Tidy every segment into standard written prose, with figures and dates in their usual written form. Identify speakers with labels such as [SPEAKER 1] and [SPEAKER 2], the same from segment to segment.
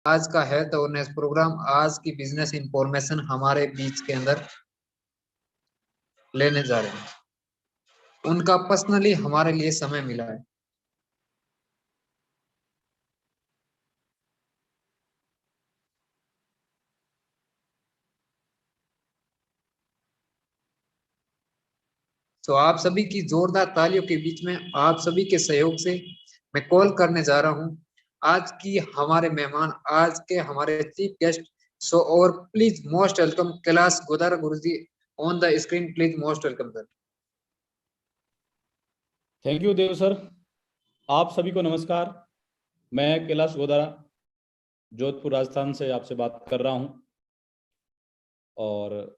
[SPEAKER 1] आज का health awareness programme, आज की बिजनेस इंफॉर्मेशन हमारे बीच के अंदर लेने जा रहे हैं। उनका पर्सनली हमारे लिए समय मिला है। तो आप सभी की जोरदार तालियों के बीच में, आप सभी के सहयोग से मैं कॉल करने जा रहा हूं आज की हमारे मेहमान, आज के हमारे चीफ गेस्ट। सो और please most welcome Kailash Godara guruji on the screen, please most welcome sir.
[SPEAKER 2] Thank you Dev sir. आप सभी को नमस्कार। मैं कैलाश गोदारा जोधपुर राजस्थान से आपसे बात कर रहा हूं और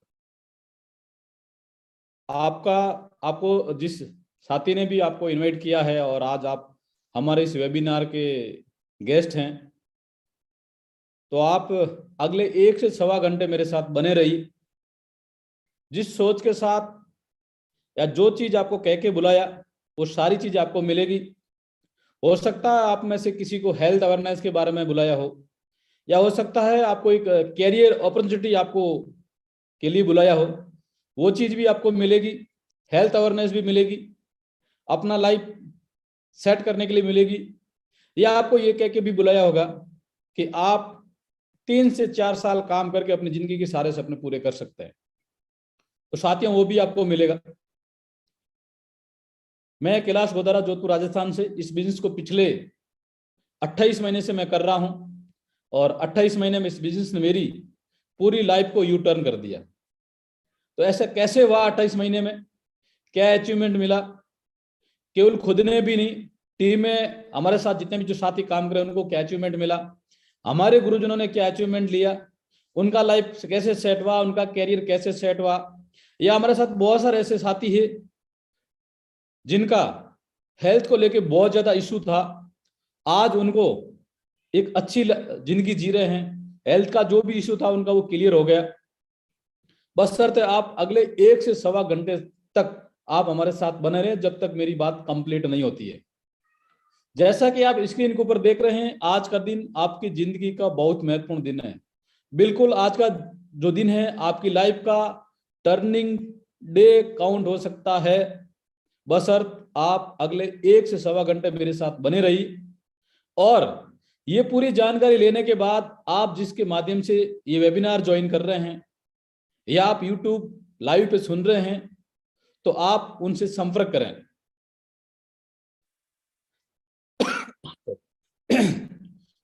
[SPEAKER 2] आपको जिस साथी ने भी आपको इनवाइट किया है और आज आप हमारे इस वेबिनार के गेस्ट हैं, तो आप अगले 1 से सवा घंटे मेरे साथ बने रहिए। जिस सोच के साथ या जो चीज आपको कह के बुलाया वो सारी चीज आपको मिलेगी। हो सकता है आप में से किसी को हेल्थ अवेयरनेस के बारे में बुलाया हो, या हो सकता है आपको एक कैरियर अपॉर्चुनिटी आपको के लिए बुलाया हो, वो चीज भी आपको मिलेगी। हेल्थ अवेयरनेस भी मिलेगी, अपना लाइफ सेट करने के लिए मिलेगी, या आपको ये कह के भी बुलाया होगा कि आप 3 से 4 साल काम करके अपनी जिंदगी के सारे सपने पूरे कर सकते हैं। तो साथियों, वो भी आपको मिलेगा। मैं कैलाश गोदारा जोधपुर राजस्थान से इस बिजनेस को पिछले 28 महीने से मैं कर रहा हूं और 28 महीने में इस बिजनेस ने मेरी पूरी लाइफ को यू टर्न कर दिया। तो ऐसा कैसे हुआ? 28 महीने में क्या अचीवमेंट मिला? केवल खुद ने भी नहीं, टीम में हमारे साथ जितने भी जो साथी काम कर रहे हैं उनको क्या अचीवमेंट मिला, हमारे गुरुजनों ने क्या अचीवमेंट लिया, उनका लाइफ कैसे सेट हुआ, उनका कैरियर कैसे सेट हुआ। या हमारे साथ बहुत सारे ऐसे साथी है जिनका हेल्थ को लेके बहुत ज्यादा इशू था, आज उनको एक अच्छी जिंदगी जी रहे हैं। हेल्थ का जो भी इशू था उनका वो क्लियर हो गया। बस शर्त आप अगले 1 से सवा घंटे तक आप हमारे साथ बने रहे जब तक मेरी बात कंप्लीट नहीं होती है। जैसा कि आप स्क्रीन के ऊपर देख रहे हैं, आज का दिन आपकी जिंदगी का बहुत महत्वपूर्ण दिन है। बिल्कुल आज का जो दिन है आपकी लाइफ का टर्निंग डे काउंट हो सकता है, बशर्त आप अगले 1 से सवा घंटे मेरे साथ बने रही। और ये पूरी जानकारी लेने के बाद आप जिसके माध्यम से ये वेबिनार ज्वाइन कर रहे हैं या आप यूट्यूब लाइव पे सुन रहे हैं, तो आप उनसे संपर्क करें।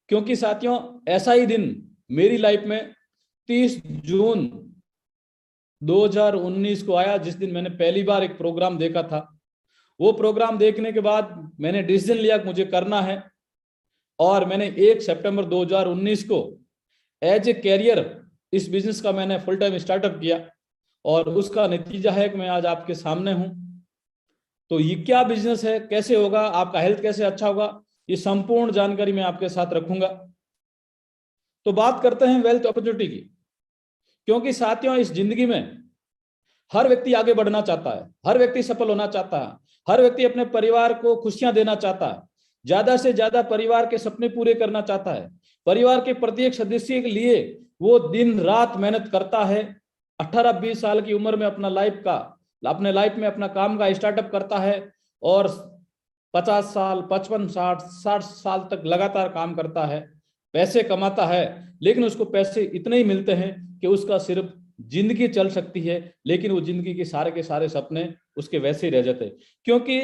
[SPEAKER 2] क्योंकि साथियों, ऐसा ही दिन मेरी लाइफ में 30 जून 2019 को आया, जिस दिन मैंने पहली बार एक प्रोग्राम देखा था। वो प्रोग्राम देखने के बाद मैंने डिसीजन लिया कि मुझे करना है, और मैंने 1 सितंबर 2019 को एज ए कैरियर इस बिजनेस का मैंने फुल टाइम स्टार्टअप किया, और उसका नतीजा है कि मैं आज आपके सामने हूं। तो ये क्या बिजनेस है, कैसे होगा, आपका हेल्थ कैसे अच्छा होगा, ये संपूर्ण जानकारी मैं आपके साथ रखूंगा। तो बात करते हैं वेल्थ अपॉर्चुनिटी की। क्योंकि साथियों, इस जिंदगी में हर व्यक्ति आगे बढ़ना चाहता है, हर व्यक्ति सफल होना चाहता है, हर व्यक्ति अपने परिवार को खुशियां देना चाहता है, ज्यादा से ज्यादा परिवार के सपने पूरे करना चाहता है, परिवार के प्रत्येक सदस्य के लिए वो दिन रात मेहनत करता है। 18-20 साल की उम्र में अपने लाइफ में अपना काम का स्टार्टअप करता है, और 50 साल 55 60 साल तक लगातार काम करता है, पैसे कमाता है। लेकिन उसको पैसे इतने ही मिलते हैं कि उसका सिर्फ जिंदगी चल सकती है, लेकिन वो जिंदगी के सारे सपने उसके वैसे ही रह जाते हैं। क्योंकि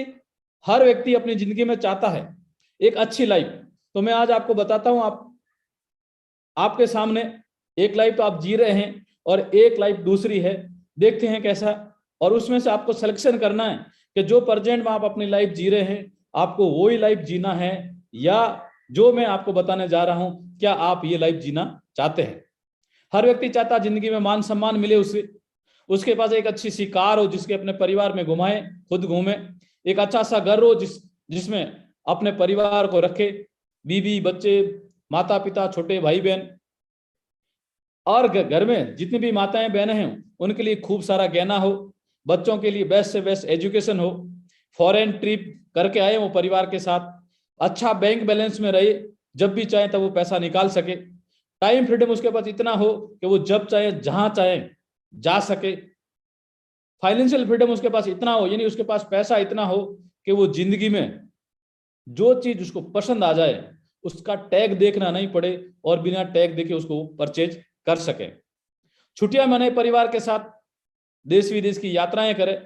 [SPEAKER 2] हर व्यक्ति अपनी जिंदगी में चाहता है एक अच्छी लाइफ। तो मैं आज आपको बताता हूं, आपके सामने एक लाइफ तो आप जी रहे हैं और एक लाइफ दूसरी है, देखते हैं कैसा। और उसमें से आपको सिलेक्शन करना है कि जो प्रेजेंट में आप अपनी लाइफ जी रहे हैं आपको वही लाइफ जीना है, या जो मैं आपको बताने जा रहा हूं क्या आप ये लाइफ जीना चाहते हैं। हर व्यक्ति चाहता है जिंदगी में मान सम्मान मिले उसे, उसके पास एक अच्छी सी कार हो जिसके अपने परिवार में घुमाए, खुद घूमे, एक अच्छा सा घर हो जिसमें अपने परिवार को रखे, बीवी बच्चे माता पिता छोटे भाई बहन, और घर में जितनी भी माताएं बहनें हैं उनके लिए खूब सारा गहना हो, बच्चों के लिए बेस्ट से बेस्ट एजुकेशन हो, फॉरेन ट्रिप करके आए वो परिवार के साथ, अच्छा बैंक बैलेंस में रहे, जब भी चाहे तब वो पैसा निकाल सके, टाइम फ्रीडम उसके पास इतना हो कि वो जब चाहे जहां चाहे जा सके। फाइनेंशियल फ्रीडम उसके पास इतना हो, यानी उसके पास पैसा इतना हो कि वो जिंदगी में जो चीज उसको पसंद आ जाए उसका टैग देखना नहीं पड़े और बिना टैग देखे उसको परचेज कर सके। छुट्टियां मनाए परिवार के साथ, देश विदेश की यात्राएं करें,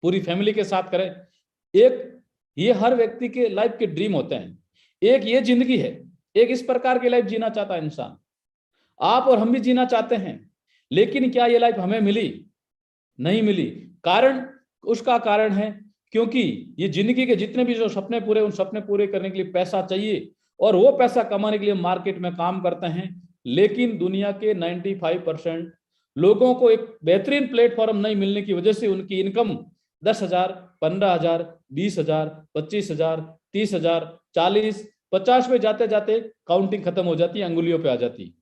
[SPEAKER 2] पूरी फैमिली के साथ करें। एक ये हर व्यक्ति के लाइफ के ड्रीम होते हैं। एक ये जिंदगी है, एक इस प्रकार की लाइफ जीना चाहता है इंसान। आप और हम भी जीना चाहते हैं, लेकिन क्या ये लाइफ हमें मिली? नहीं मिली। कारण, उसका कारण है क्योंकि ये जिंदगी के जितने भी जो सपने पूरे, उन सपने पूरे करने के लिए पैसा चाहिए और वो पैसा कमाने के लिए मार्केट में काम करते हैं। लेकिन दुनिया के 95% लोगों को एक बेहतरीन प्लेटफॉर्म नहीं मिलने की वजह से उनकी इनकम 10,000, 15,000, 20,000, 25,000, 30,000, 40, 50 पे जाते जाते काउंटिंग खत्म हो जाती है, अंगुलियों पे आ जाती है।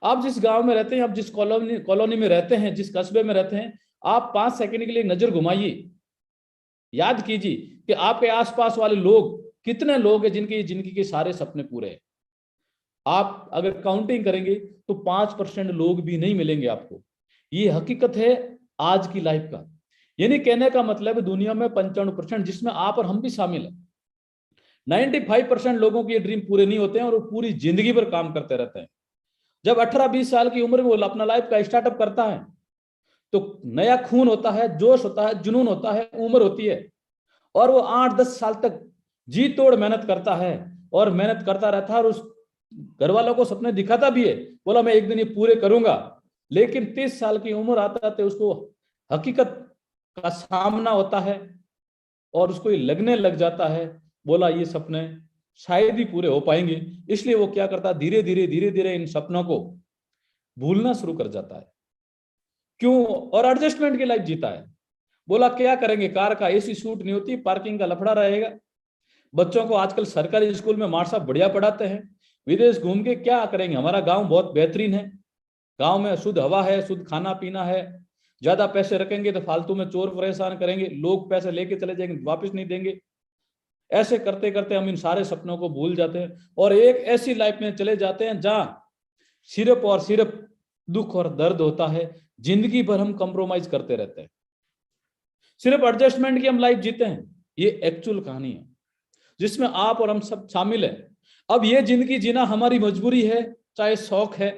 [SPEAKER 2] आप जिस गांव में रहते हैं, आप जिस कॉलोनी में रहते हैं, जिस कस्बे में रहते हैं, आप 5 सेकंड के लिए नजर घुमाइए, याद कीजिए कि आपके आसपास वाले लोग, कितने लोग हैं जिनकी जिंदगी के सारे सपने पूरे हैं। आप अगर काउंटिंग करेंगे तो 5% लोग भी नहीं मिलेंगे आपको। ये हकीकत है आज की लाइफ का। यानी कहने का मतलब है दुनिया में 95%, जिसमें आप और हम भी शामिल है, 95% लोगों के ड्रीम पूरे नहीं होते हैं और वो पूरी जिंदगी भर काम करते रहते हैं। जब 18-20 साल की उम्र में वो अपना लाइफ का स्टार्टअप करता है तो नया खून होता है, जोश होता है, जुनून होता है, उम्र होती है, और वो 8-10 साल तक जी तोड़ मेहनत करता है और मेहनत करता रहता है और उस घर वालों को सपने दिखाता भी है, बोला मैं एक दिन ये पूरे करूंगा। लेकिन 30 साल की उम्र आता है उसको हकीकत का सामना होता है और उसको ये लगने लग जाता है, बोला ये सपने शायद ही पूरे हो पाएंगे। इसलिए वो क्या करता है, धीरे धीरे इन सपनों को भूलना शुरू कर जाता है। क्यों? और एडजस्टमेंट की लाइफ जीता है। बोला क्या करेंगे, कार का एसी सूट नहीं होती, पार्किंग का लफड़ा रहेगा। बच्चों को आजकल सरकारी स्कूल में मार साहब बढ़िया पढ़ाते हैं, विदेश घूम के क्या करेंगे, हमारा गांव बहुत बेहतरीन है, गांव में शुद्ध हवा है, शुद्ध खाना पीना है। ज्यादा पैसे रखेंगे तो फालतू में चोर परेशान करेंगे, लोग पैसे लेके चले जाएंगे, वापस नहीं देंगे। ऐसे करते करते हम इन सारे सपनों को भूल जाते हैं और एक ऐसी लाइफ में चले जाते हैं जहां सिर्फ और सिर्फ दुख और दर्द होता है। जिंदगी भर हम कंप्रोमाइज करते रहते हैं, सिर्फ एडजस्टमेंट की हम लाइफ जीते हैं। ये एक्चुअल कहानी है जिसमें आप और हम सब शामिल है। अब ये जिंदगी जीना हमारी मजबूरी है, चाहे शौक है,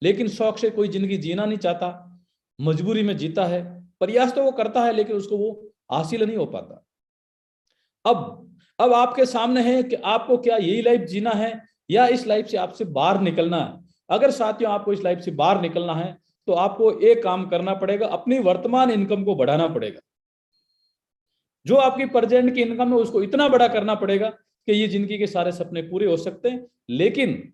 [SPEAKER 2] लेकिन शौक से कोई जिंदगी जीना नहीं चाहता, मजबूरी में जीता है। प्रयास तो वो करता है लेकिन उसको वो हासिल नहीं हो पाता। अब आपके सामने है कि आपको क्या यही लाइफ जीना है या इस लाइफ से आपसे बाहर निकलना है। अगर साथियों आपको इस लाइफ से बाहर निकलना है तो आपको एक काम करना पड़ेगा, अपनी वर्तमान इनकम को बढ़ाना पड़ेगा। जो आपकी प्रेजेंट की इनकम है उसको इतना बड़ा करना पड़ेगा कि ये जिंदगी के सारे सपने पूरे हो सकते हैं। लेकिन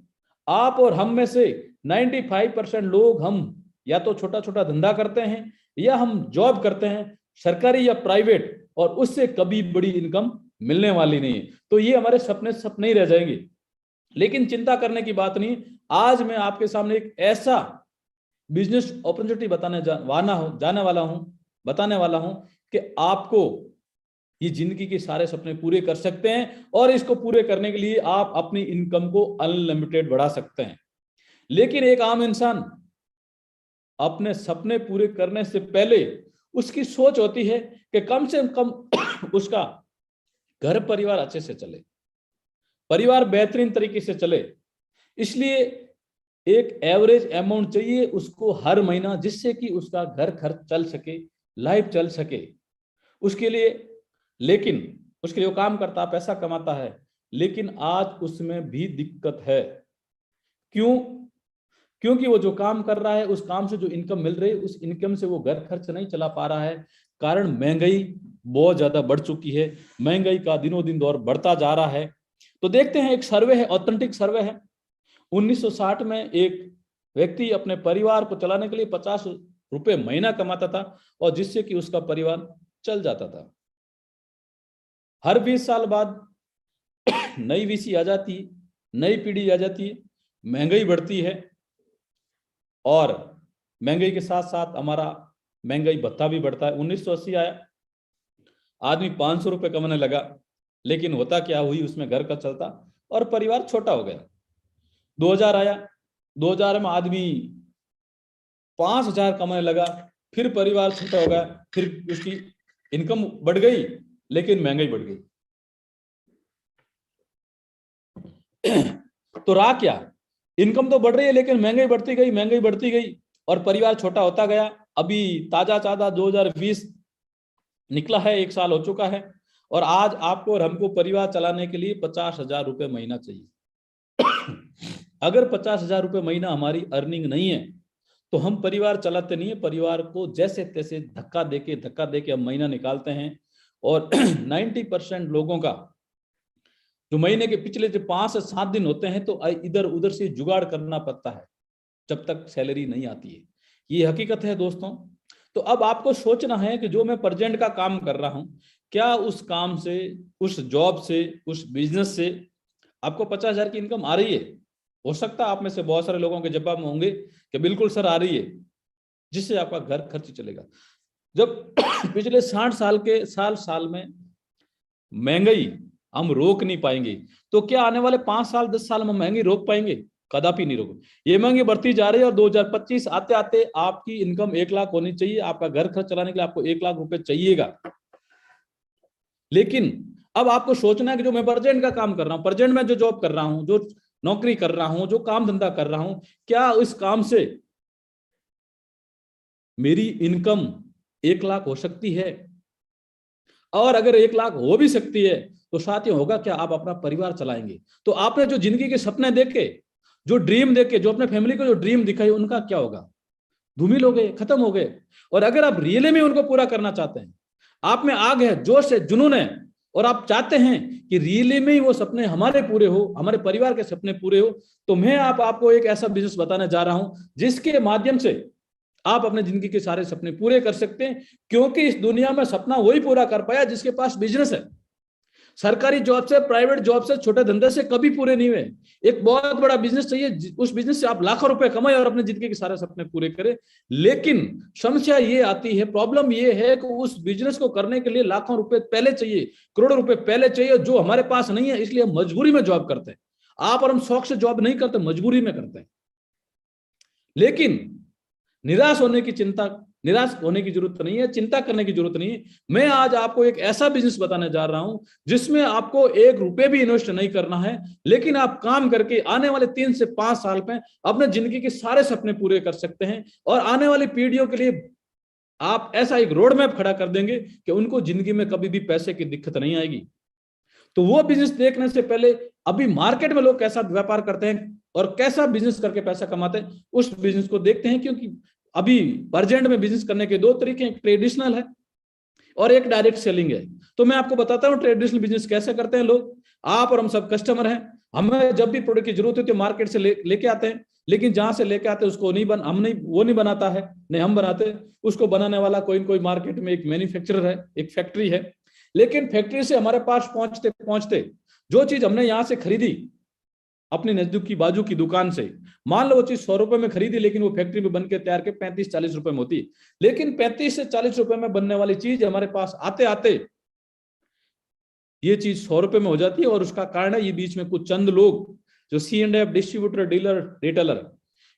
[SPEAKER 2] आप और हम में से 95% लोग, हम या तो छोटा छोटा धंधा करते हैं या हम जॉब करते हैं, सरकारी या प्राइवेट, और उससे कभी बड़ी इनकम मिलने वाली नहीं है। तो ये हमारे सपने ही रह जाएंगे। लेकिन चिंता करने की बात नहीं, आज मैं आपके सामने एक ऐसा बिजनेस अपॉर्चुनिटी बताने वाला हूं कि आपको ये जिंदगी के सारे सपने पूरे कर सकते हैं और इसको पूरे करने के लिए आप अपनी इनकम को अनलिमिटेड बढ़ा सकते हैं। लेकिन एक आम इंसान अपने सपने पूरे करने से पहले उसकी सोच होती है कि कम से कम उसका घर परिवार अच्छे से चले, परिवार बेहतरीन तरीके से चले। इसलिए एक एवरेज अमाउंट चाहिए उसको हर महीना, जिससे कि उसका घर खर्च चल सके, लाइफ चल सके उसके लिए। लेकिन उसके लिए वो काम करता, पैसा कमाता है, लेकिन आज उसमें भी दिक्कत है। क्यों? क्योंकि वो जो काम कर रहा है, उस काम से जो इनकम मिल रही है, उस इनकम से वो घर खर्च नहीं चला पा रहा है। कारण महंगाई बहुत ज्यादा बढ़ चुकी है, महंगाई का दिनों दिन दौर बढ़ता जा रहा है। तो देखते हैं, एक सर्वे है, ऑथेंटिक सर्वे है। 1960 में एक व्यक्ति अपने परिवार को चलाने के लिए 50 रुपए महीना कमाता था और जिससे कि उसका परिवार चल जाता था। हर 20 साल बाद नई वीसी आ जाती है, नई पीढ़ी आ जाती है, महंगाई बढ़ती है और महंगाई के साथ साथ हमारा महंगाई भत्ता भी बढ़ता है। 1980 आया, आदमी 500 रुपए कमाने लगा, लेकिन होता क्या हुई, उसमें घर का चलता और परिवार छोटा हो गया। 2000 आया, 2000 में आदमी 5000 कमाने लगा, फिर परिवार छोटा हो गया, फिर उसकी इनकम बढ़ गई लेकिन महंगाई बढ़ गई। तो रहा क्या, इनकम तो बढ़ रही है लेकिन महंगाई बढ़ती गई, महंगाई बढ़ती गई और परिवार छोटा होता गया। अभी ताजा 2020 निकला है, 1 साल हो चुका है और आज आपको और हमको परिवार चलाने के लिए 50,000 रुपए महीना चाहिए। अगर 50,000 रुपए महीना हमारी अर्निंग नहीं है तो हम परिवार चलाते नहीं है, परिवार को जैसे तैसे धक्का देके हम महीना निकालते हैं। और 90% लोगों का जो महीने के पिछले जो 5 से 7 दिन होते हैं तो इधर उधर से जुगाड़ करना पड़ता है जब तक सैलरी नहीं आती है, ये हकीकत है दोस्तों। तो अब आपको सोचना है कि जो मैं प्रेजेंट का काम कर रहा हूं, क्या उस काम से, उस जॉब से, उस बिजनेस से आपको 50,000 की इनकम आ रही है? हो सकता है आप में से बहुत सारे लोगों के जवाब में होंगे कि बिल्कुल सर आ रही है, जिससे आपका घर खर्च चलेगा। जब पिछले 60 साल के साल में महंगाई हम रोक नहीं पाएंगे तो क्या आने वाले 5 साल 10 साल में महंगाई रोक पाएंगे? कदापि नहीं रोक। ये महंगी बढ़ती जा रही है और 2025 आते आते आपकी इनकम 1 लाख होनी चाहिए, आपका घर खर्च चलाने के लिए आपको 1 लाख रुपए चाहिएगा। लेकिन अब आपको सोचना है कि जो मैं प्रेजेंट का काम कर रहा हूं, प्रेजेंट में जो जॉब कर रहा हूं, जो नौकरी कर रहा हूं, जो काम धंधा कर रहा हूं, क्या इस काम से मेरी इनकम 1 लाख हो सकती है? और अगर 1 लाख हो भी सकती है तो साथ ही होगा क्या, आप अपना परिवार चलाएंगे। तो आपने जो जिंदगी के सपने देखे, जो ड्रीम देखे, जो अपने फैमिली को जो ड्रीम दिखाई, उनका क्या होगा? धूमिल हो गए, खत्म हो गए। और अगर आप रियली में उनको पूरा करना चाहते हैं, आप में आग है, जोश है, जुनून है और आप चाहते हैं कि रियली में ही वो सपने हमारे पूरे हो, हमारे परिवार के सपने पूरे हो, तो मैं आपको एक ऐसा बिजनेस बताने जा रहा हूं जिसके माध्यम से आप अपने जिंदगी के सारे सपने पूरे कर सकते हैं। क्योंकि इस दुनिया में सपना वही पूरा कर पाया जिसके पास बिजनेस है। सरकारी जॉब से, प्राइवेट जॉब से, छोटे धंधे से कभी पूरे नहीं हुए। एक बहुत बड़ा बिजनेस चाहिए, उस बिजनेस से आप लाखों रुपए कमाए और अपने जिंदगी के सारे सपने पूरे करें। लेकिन समस्या ये आती है, प्रॉब्लम ये है कि उस बिजनेस को करने के लिए लाखों रुपए पहले चाहिए, करोड़ों रुपए पहले चाहिए, जो हमारे पास नहीं है। इसलिए हम मजबूरी में जॉब करते हैं। आप और हम शौक से जॉब नहीं करते, मजबूरी में करते हैं। लेकिन निराश होने की जरूरत नहीं है, चिंता करने की जरूरत नहीं है। मैं आज आपको एक ऐसा बिजनेस बताने जा रहा हूं जिसमें आपको 1 रुपए भी इन्वेस्ट नहीं करना है, लेकिन आप काम करके आने वाले 3 से 5 साल में अपने जिंदगी के सारे सपने पूरे कर सकते हैं और आने वाली पीढ़ियों के लिए आप ऐसा एक रोड मैप खड़ा कर देंगे कि उनको जिंदगी में कभी भी पैसे की दिक्कत नहीं आएगी। तो वो बिजनेस देखने से पहले अभी मार्केट में लोग कैसा व्यापार करते हैं और कैसा बिजनेस करके पैसा कमाते हैं, उस बिजनेस को देखते हैं। क्योंकि अभी प्रेजेंट में बिजनेस करने के 2 तरीके हैं, एक ट्रेडिशनल है और एक डायरेक्ट सेलिंग है। तो मैं आपको बताता हूँ ट्रेडिशनल बिजनेस कैसे करते हैं लोग। आप और हम सब कस्टमर हैं, हमें जब भी प्रोडक्ट की जरूरत होती है मार्केट से लेके आते हैं, लेकिन जहां से लेके आते हैं उसको वो नहीं बनाता है, नहीं हम बनाते। उसको बनाने वाला कोई मार्केट में एक मैन्युफैक्चरर है, एक फैक्ट्री है। लेकिन फैक्ट्री से हमारे पास पहुंचते पहुंचते जो चीज हमने यहां से खरीदी अपनी नजदीक की बाजू की दुकान से, मान लो वो चीज 100 रुपए में खरीदी, लेकिन वो फैक्ट्री में बनकर तैयार के 35-40 रुपए में होती है। लेकिन 35 से 40 रुपए में बनने वाली चीज हमारे पास आते आते ये चीज 100 रुपए में हो जाती है। और उसका कारण है ये बीच में कुछ चंद लोग जो C&F, डिस्ट्रीब्यूटर, डीलर, रिटेलर,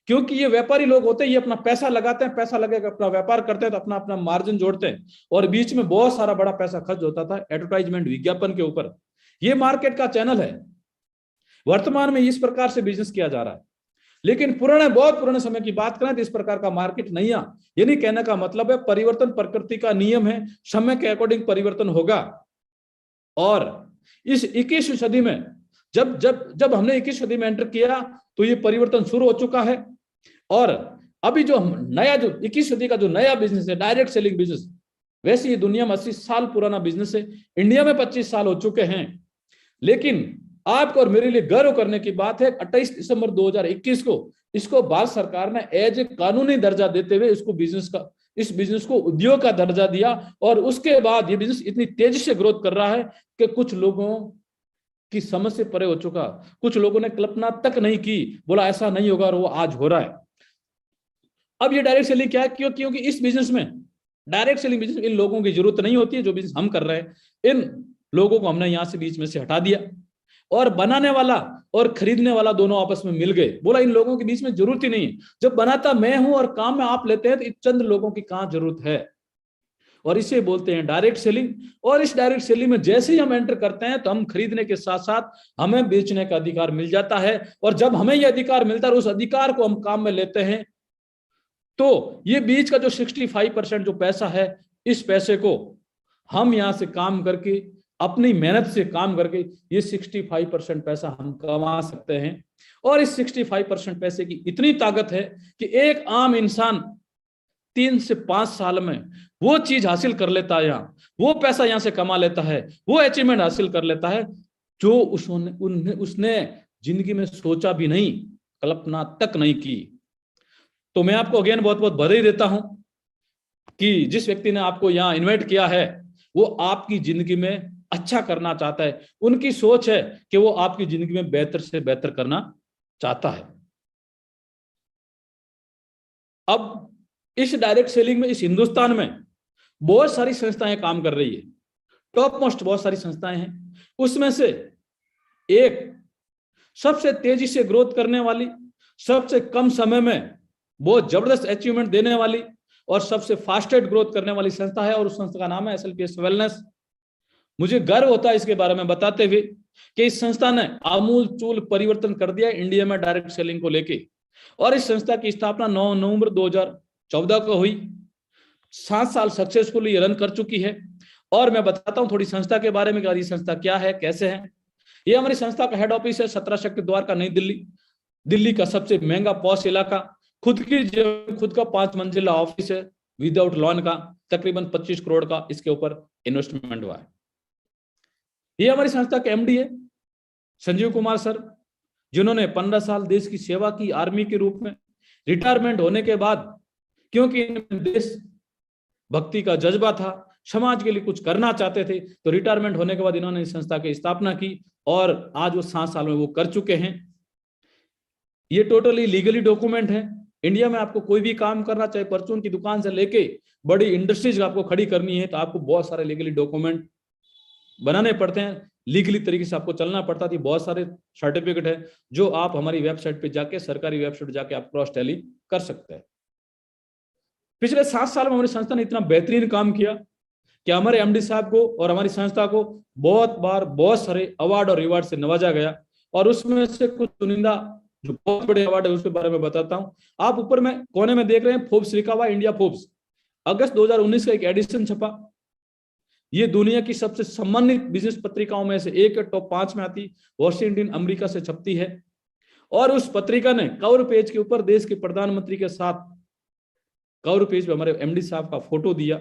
[SPEAKER 2] क्योंकि ये व्यापारी लोग होते हैं, ये अपना पैसा लगाते हैं, पैसा लगा अपना व्यापार करते हैं, तो अपना अपना मार्जिन जोड़ते हैं और बीच में बहुत सारा बड़ा पैसा खर्च होता था एडवर्टाइजमेंट, विज्ञापन के ऊपर। ये मार्केट का चैनल है। वर्तमान में इस प्रकार से बिजनेस किया जा रहा है। लेकिन बहुत पुराने समय की बात करें तो इस प्रकार का मार्केट नहीं आ। ये नहीं कहने का मतलब है, परिवर्तन प्रकृति का नियम है, समय के अकॉर्डिंग परिवर्तन होगा। और इस 21वीं सदी में जब हमने 21वीं सदी में एंटर किया तो ये परिवर्तन शुरू हो चुका है। और अभी जो 21वीं सदी का जो नया बिजनेस है, डायरेक्ट सेलिंग बिजनेस, वैसे ही दुनिया में 80 साल पुराना बिजनेस है, इंडिया में 25 साल हो चुके हैं। लेकिन आपको और मेरे लिए गर्व करने की बात है, 28 दिसंबर 2021 को इसको भारत सरकार ने एज ए कानूनी दर्जा देते हुए इस बिजनेस को उद्योग का दर्जा दिया। और उसके बाद ये बिजनेस इतनी तेजी से ग्रोथ कर रहा है कि कुछ लोगों की समझ से परे हो चुका। कुछ लोगों ने कल्पना तक नहीं की, बोला ऐसा नहीं होगा, और वो आज हो रहा है। अब ये डायरेक्ट सेलिंग क्या है? क्योंकि इस बिजनेस में, डायरेक्ट सेलिंग बिजनेस, इन लोगों की जरूरत नहीं होती है जो बिजनेस हम कर रहे हैं। इन लोगों को हमने यहां से बीच में से हटा दिया और बनाने वाला और खरीदने वाला दोनों आपस में मिल गए। बोला इन लोगों के बीच में जरूरत ही नहीं है, जब बनाता मैं हूं और काम में आप लेते हैं तो चंद लोगों की कहां जरूरत है। और इसे बोलते हैं डायरेक्ट सेलिंग। और इस डायरेक्ट सेलिंग में जैसे ही हम एंटर करते हैं तो हम खरीदने के साथ साथ हमें बेचने का अधिकार मिल जाता है। और जब हमें यह अधिकार मिलता है, उस अधिकार को हम काम में लेते हैं, तो ये बीच का जो 65% जो पैसा है, इस पैसे को हम यहां से काम करके, अपनी मेहनत से काम करके, ये 65% पैसा हम कमा सकते हैं। और इस 65% पैसे की इतनी ताकत है कि एक आम इंसान 3 से 5 साल में वो चीज हासिल कर लेता है, यहाँ वो पैसा यहां से कमा लेता है, वो अचीवमेंट हासिल कर लेता है जो उसने जिंदगी में सोचा भी नहीं, कल्पना तक नहीं की। तो मैं आपको अगेन बहुत बहुत बधाई देता हूं कि जिस व्यक्ति ने आपको यहां इन्वाइट किया है वो आपकी जिंदगी में अच्छा करना चाहता है। उनकी सोच है कि वो आपकी जिंदगी में बेहतर से बेहतर करना चाहता है। अब इस डायरेक्ट सेलिंग में इस हिंदुस्तान में बहुत सारी संस्थाएं काम कर रही है, टॉप मोस्ट बहुत सारी संस्थाएं हैं। उसमें से एक सबसे तेजी से ग्रोथ करने वाली, सबसे कम समय में बहुत जबरदस्त अचीवमेंट देने वाली और सबसे फास्टेस्ट ग्रोथ करने वाली संस्था है, और उस संस्था का नाम है SLPS वेलनेस। मुझे गर्व होता है इसके बारे में बताते हुए कि इस संस्था ने आमूल चूल परिवर्तन कर दिया इंडिया में डायरेक्ट सेलिंग को लेके। और इस संस्था की स्थापना 9 नवंबर 2014 को हुई। 7 साल सक्सेसफुली रन कर चुकी है। और मैं बताता हूं थोड़ी संस्था के बारे में कि ये संस्था क्या है, कैसे है। ये हमारी संस्था का हेड ऑफिस है 17 शक्ति द्वारका, नई दिल्ली। दिल्ली का सबसे महंगा पॉश इलाका, खुद का 5 मंजिला ऑफिस है विदाउट लोन का, तकरीबन 25 करोड़ का इसके ऊपर इन्वेस्टमेंट हुआ है। ये हमारी संस्था के MD है संजीव कुमार सर, जिन्होंने 15 साल देश की सेवा की आर्मी के रूप में। रिटायरमेंट होने के बाद, क्योंकि इनमें देश भक्ति का जज्बा था, समाज के लिए कुछ करना चाहते थे, तो रिटायरमेंट होने के बाद इन्होंने इस संस्था की स्थापना की और आज वो 7 साल में वो कर चुके हैं। ये टोटली लीगली डॉक्यूमेंट है। इंडिया में आपको कोई भी काम करना, चाहे परचून की दुकान से लेके बड़ी इंडस्ट्रीज आपको खड़ी करनी है, तो आपको बहुत सारे लीगली डॉक्यूमेंट बनाने पड़ते हैं, लीगली तरीके से आपको चलना पड़ता थी। बहुत सारे सर्टिफिकेट है जो आप हमारी वेबसाइट पे जाके, सरकारी वेबसाइट जाके आप क्रॉस टैली कर सकते हैं। पिछले 7 साल में हमारी संस्था ने इतना बेहतरीन काम किया कि हमारे MD साहब को और हमारी संस्था को बहुत बार बहुत सारे अवार्ड और रिवार्ड से नवाजा गया। और उसमें से कुछ चुनिंदा जो बहुत बड़े अवार्ड है उसके बारे में बताता हूं। आप ऊपर में कोने में देख रहे हैं फोर्ब्स लिखा हुआ, इंडिया फोर्ब्स। अगस्त 2019 का एक एडिशन छपा। ये दुनिया की सबसे सम्मानित बिजनेस पत्रिकाओं में से एक है, टॉप 5 में आती, वॉशिंगटन अमेरिका से छपती है। और उस पत्रिका ने कवर पेज के ऊपर देश के प्रधानमंत्री के साथ कवर पेज पे हमारे MD साहब का फोटो दिया।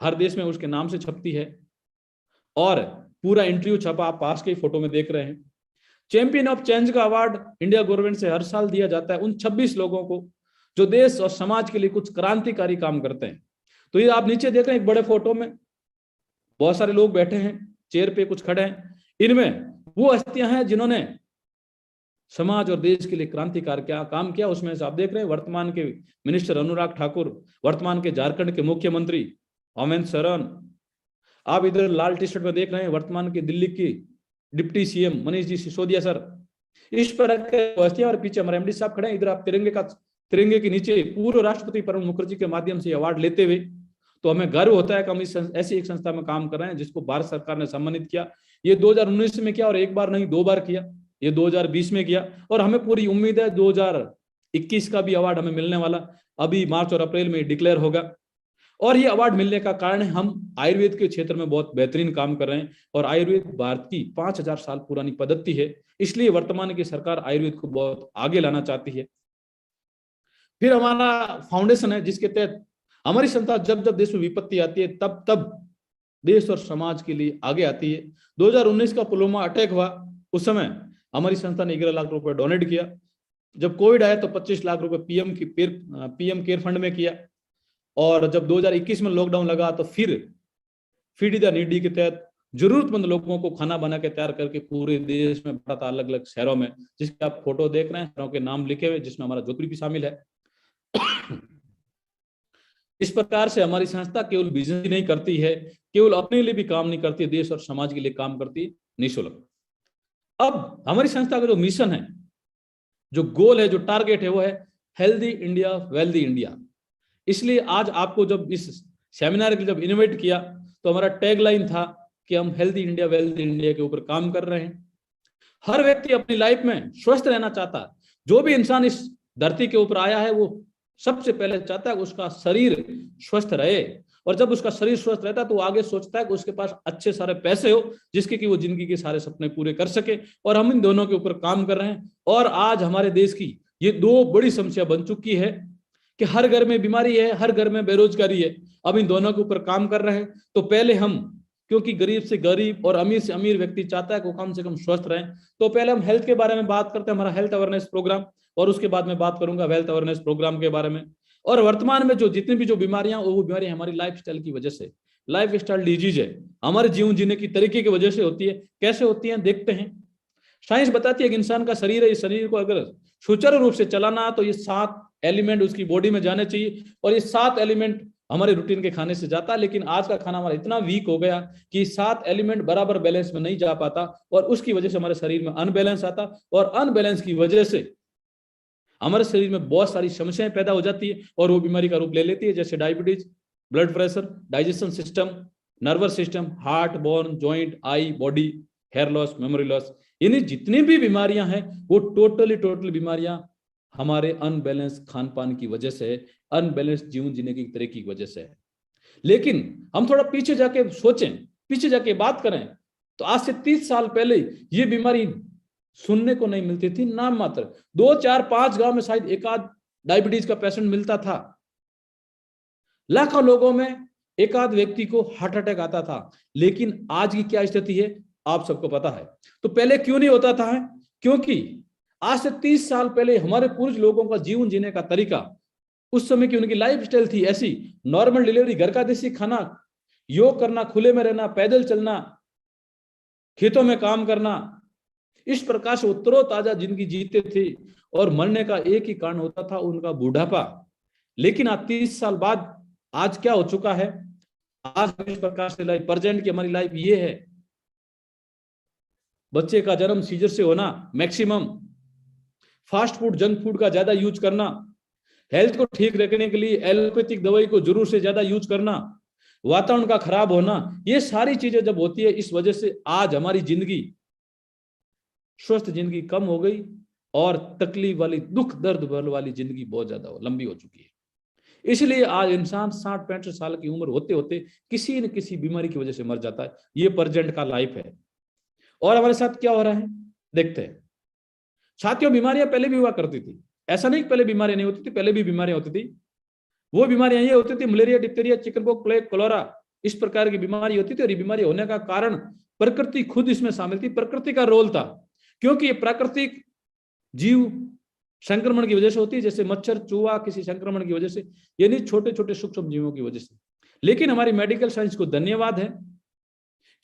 [SPEAKER 2] हर देश में उसके नाम से छपती है और पूरा इंटरव्यू छपा, आप पास के फोटो में देख रहे हैं। चैंपियन ऑफ चेंज का अवार्ड इंडिया गवर्नमेंट से हर साल दिया जाता है उन 26 लोगों को जो देश और समाज के लिए कुछ क्रांतिकारी काम करते हैं। तो ये आप नीचे देख रहे हैं एक बड़े फोटो में बहुत सारे लोग बैठे हैं, चेयर पे कुछ खड़े हैं। इनमें वो हस्तियां हैं जिन्होंने समाज और देश के लिए क्रांतिकारी क्या काम किया। उसमें से आप देख रहे हैं वर्तमान के मिनिस्टर अनुराग ठाकुर, वर्तमान के झारखंड के मुख्यमंत्री हेमंत सोरेन, आप इधर लाल टी शर्ट में देख रहे हैं वर्तमान के दिल्ली की deputy CM Manish ji Sisodia sir. इस पर और पीछे हमारे MD साहब खड़े हैं। इधर आप तिरंगे के नीचे पूर्व राष्ट्रपति प्रणब मुखर्जी के माध्यम से अवार्ड लेते हुए। तो हमें गर्व होता है कि हम ऐसी एक संस्था में काम कर रहे हैं जिसको भारत सरकार ने सम्मानित किया। ये 2019 में किया और एक बार नहीं 2 बार किया, ये 2020 में किया। और हमें पूरी उम्मीद है 2021 का भी अवार्ड हमें मिलने वाला, अभी मार्च और अप्रैल में डिक्लेयर होगा। और ये अवार्ड मिलने का कारण है हम आयुर्वेद के क्षेत्र में बहुत बेहतरीन काम कर रहे हैं। और आयुर्वेद भारत की 5000 साल पुरानी पद्धति है, इसलिए वर्तमान की सरकार आयुर्वेद को बहुत आगे लाना चाहती है। फिर हमारा फाउंडेशन है जिसके तहत हमारी संस्था जब जब देश में विपत्ति आती है तब तब देश और समाज के लिए आगे आती है। 2019 का पुलवामा अटैक हुआ, उस समय हमारी संस्था ने 11 लाख रुपए डोनेट किया। जब कोविड आया तो 25 लाख रुपए PM केयर फंड में किया। और जब 2021 में लॉकडाउन लगा तो फिर फीड द नीडी के तहत जरूरतमंद लोगों को खाना बना के तैयार करके पूरे देश में बांटा था, अलग अलग शहरों में, जिसके आप फोटो देख रहे हैं, शहरों के नाम लिखे हुए, जिसमें हमारा जोधपुर भी शामिल है। इस प्रकार से हमारी संस्था केवल बिजनेस नहीं करती है, केवल अपने लिए भी काम नहीं करती, देश और समाज के लिए काम करती है निःशुल्क। अब हमारी संस्था का जो मिशन है, जो गोल है, जो टारगेट है, वो है हेल्दी इंडिया वेल्दी इंडिया। इसलिए आज आपको जब इस सेमिनार के जब इनवाइट किया तो हमारा टैगलाइन था कि हम हेल्दी इंडिया वेल्दी इंडिया के ऊपर काम कर रहे हैं। हर व्यक्ति अपनी लाइफ में स्वस्थ रहना चाहता है। जो भी इंसान इस धरती के ऊपर आया है वो सबसे पहले चाहता है कि उसका शरीर स्वस्थ रहे, और जब उसका शरीर स्वस्थ रहता है तो वो आगे सोचता है कि उसके पास अच्छे सारे पैसे हो जिसके कि वो जिंदगी के सारे सपने पूरे कर सके। और हम इन दोनों के ऊपर काम कर रहे हैं। और आज हमारे देश की ये दो बड़ी समस्या बन चुकी है कि हर घर में बीमारी है, हर घर में बेरोजगारी है। अब इन दोनों के ऊपर काम कर रहे हैं। तो पहले हम, क्योंकि गरीब से गरीब और अमीर से अमीर व्यक्ति चाहता है कि वो कम से कम स्वस्थ रहें, तो पहले हम हेल्थ के बारे में बात करते हैं, हमारा हेल्थ अवेयरनेस प्रोग्राम, और उसके बाद में बात करूंगा वेल्थ अवेयरनेस प्रोग्राम के बारे में। और वर्तमान में जो जितनी भी जो बीमारियां, वो बीमारियां हमारी लाइफस्टाइल की वजह से, लाइफस्टाइल डिजीज है, हमारे जीवन जीने की तरीके की वजह से होती है। कैसे होती है देखते हैं। साइंस बताती है कि इंसान का शरीर है, इस शरीर को अगर सुचारू रूप से चलाना तो ये 7 एलिमेंट उसकी बॉडी में जाने चाहिए, और ये 7 एलिमेंट हमारे रूटीन के खाने से जाता है। लेकिन आज का खाना हमारा इतना वीक हो गया कि 7 एलिमेंट बराबर बैलेंस में नहीं जा पाता, और उसकी वजह से हमारे शरीर में अनबैलेंस आता, और अनबैलेंस की वजह से हमारे शरीर में बहुत सारी समस्याएं पैदा हो जाती है, और वो बीमारी का रूप ले लेती है, जैसे diabetes, blood pressure, digestion system, nervous system, heart, bone, joint, eye, body, hair loss, memory loss. यानी जितनी भी बीमारियां हैं वो टोटली बीमारियां हमारे अनबैलेंस खान पान की वजह से, अनबैलेंस जीवन जीने की तरीके की वजह से है। लेकिन हम थोड़ा पीछे जाके सोचें, पीछे जाके बात करें, तो आज से 30 साल पहले ये बीमारी सुनने को नहीं मिलती थी, नाम मात्र 2, 4, 5 गांव में शायद एक आध डायबिटीज का पेशेंट मिलता था। लाखों लोगों में एक आध व्यक्ति को हार्ट अटैक आता था। लेकिन आज की क्या स्थिति है आप सबको पता है। तो पहले क्यों नहीं होता था? क्योंकि आज से 30 साल पहले हमारे पूर्व लोगों का जीवन जीने का तरीका, उस समय की उनकी लाइफस्टाइल थी ऐसी, नॉर्मल डिलीवरी, घर का देसी खाना, योग करना, खुले में रहना, पैदल चलना, खेतों में काम करना, इस प्रकार से उत्तरो ताजा जिंदगी जीते थे। और मरने का एक ही कारण होता था, उनका बुढ़ापा। लेकिन आज 30 साल बाद आज क्या हो चुका है? आज इस प्रकार से लाइफ प्रेजेंट की हमारी लाइफ ये है, बच्चे का जन्म सीजर से होना maximum, fast food junk food का ज्यादा यूज करना, हेल्थ को ठीक रखने के लिए एलोपैथिक दवाई को जरूर से ज्यादा यूज करना, वातावरण का खराब होना, ये सारी चीजें जब होती है, इस वजह से आज हमारी जिंदगी, स्वस्थ जिंदगी कम हो गई, और तकलीफ वाली, दुख दर्द वाली जिंदगी बहुत ज्यादा लंबी हो चुकी है। इसलिए आज इंसान 60-65 साल की उम्र होते होते किसी न किसी बीमारी की वजह से मर जाता है। ये प्रेजेंट का लाइफ है। और हमारे साथ क्या हो रहा है देखते हैं। साथियों, बीमारियां पहले भी हुआ करती थी, ऐसा नहीं पहले बीमारियां नहीं होती थी, पहले भी बीमारियां होती थी। वो बीमारियां ये होती थी, malaria, diphtheria, chickenpox, plague, cholera, इस प्रकार की बीमारी होती थी। और ये बीमारी होने का कारण प्रकृति खुद इसमें शामिल थी, प्रकृति का रोल था। क्योंकि ये प्राकृतिक जीव संक्रमण की वजह से होती है, जैसे मच्छर, चूहा, किसी संक्रमण की वजह से, यानी छोटे छोटे सूक्ष्म जीवों की वजह से। लेकिन हमारी मेडिकल साइंस को धन्यवाद है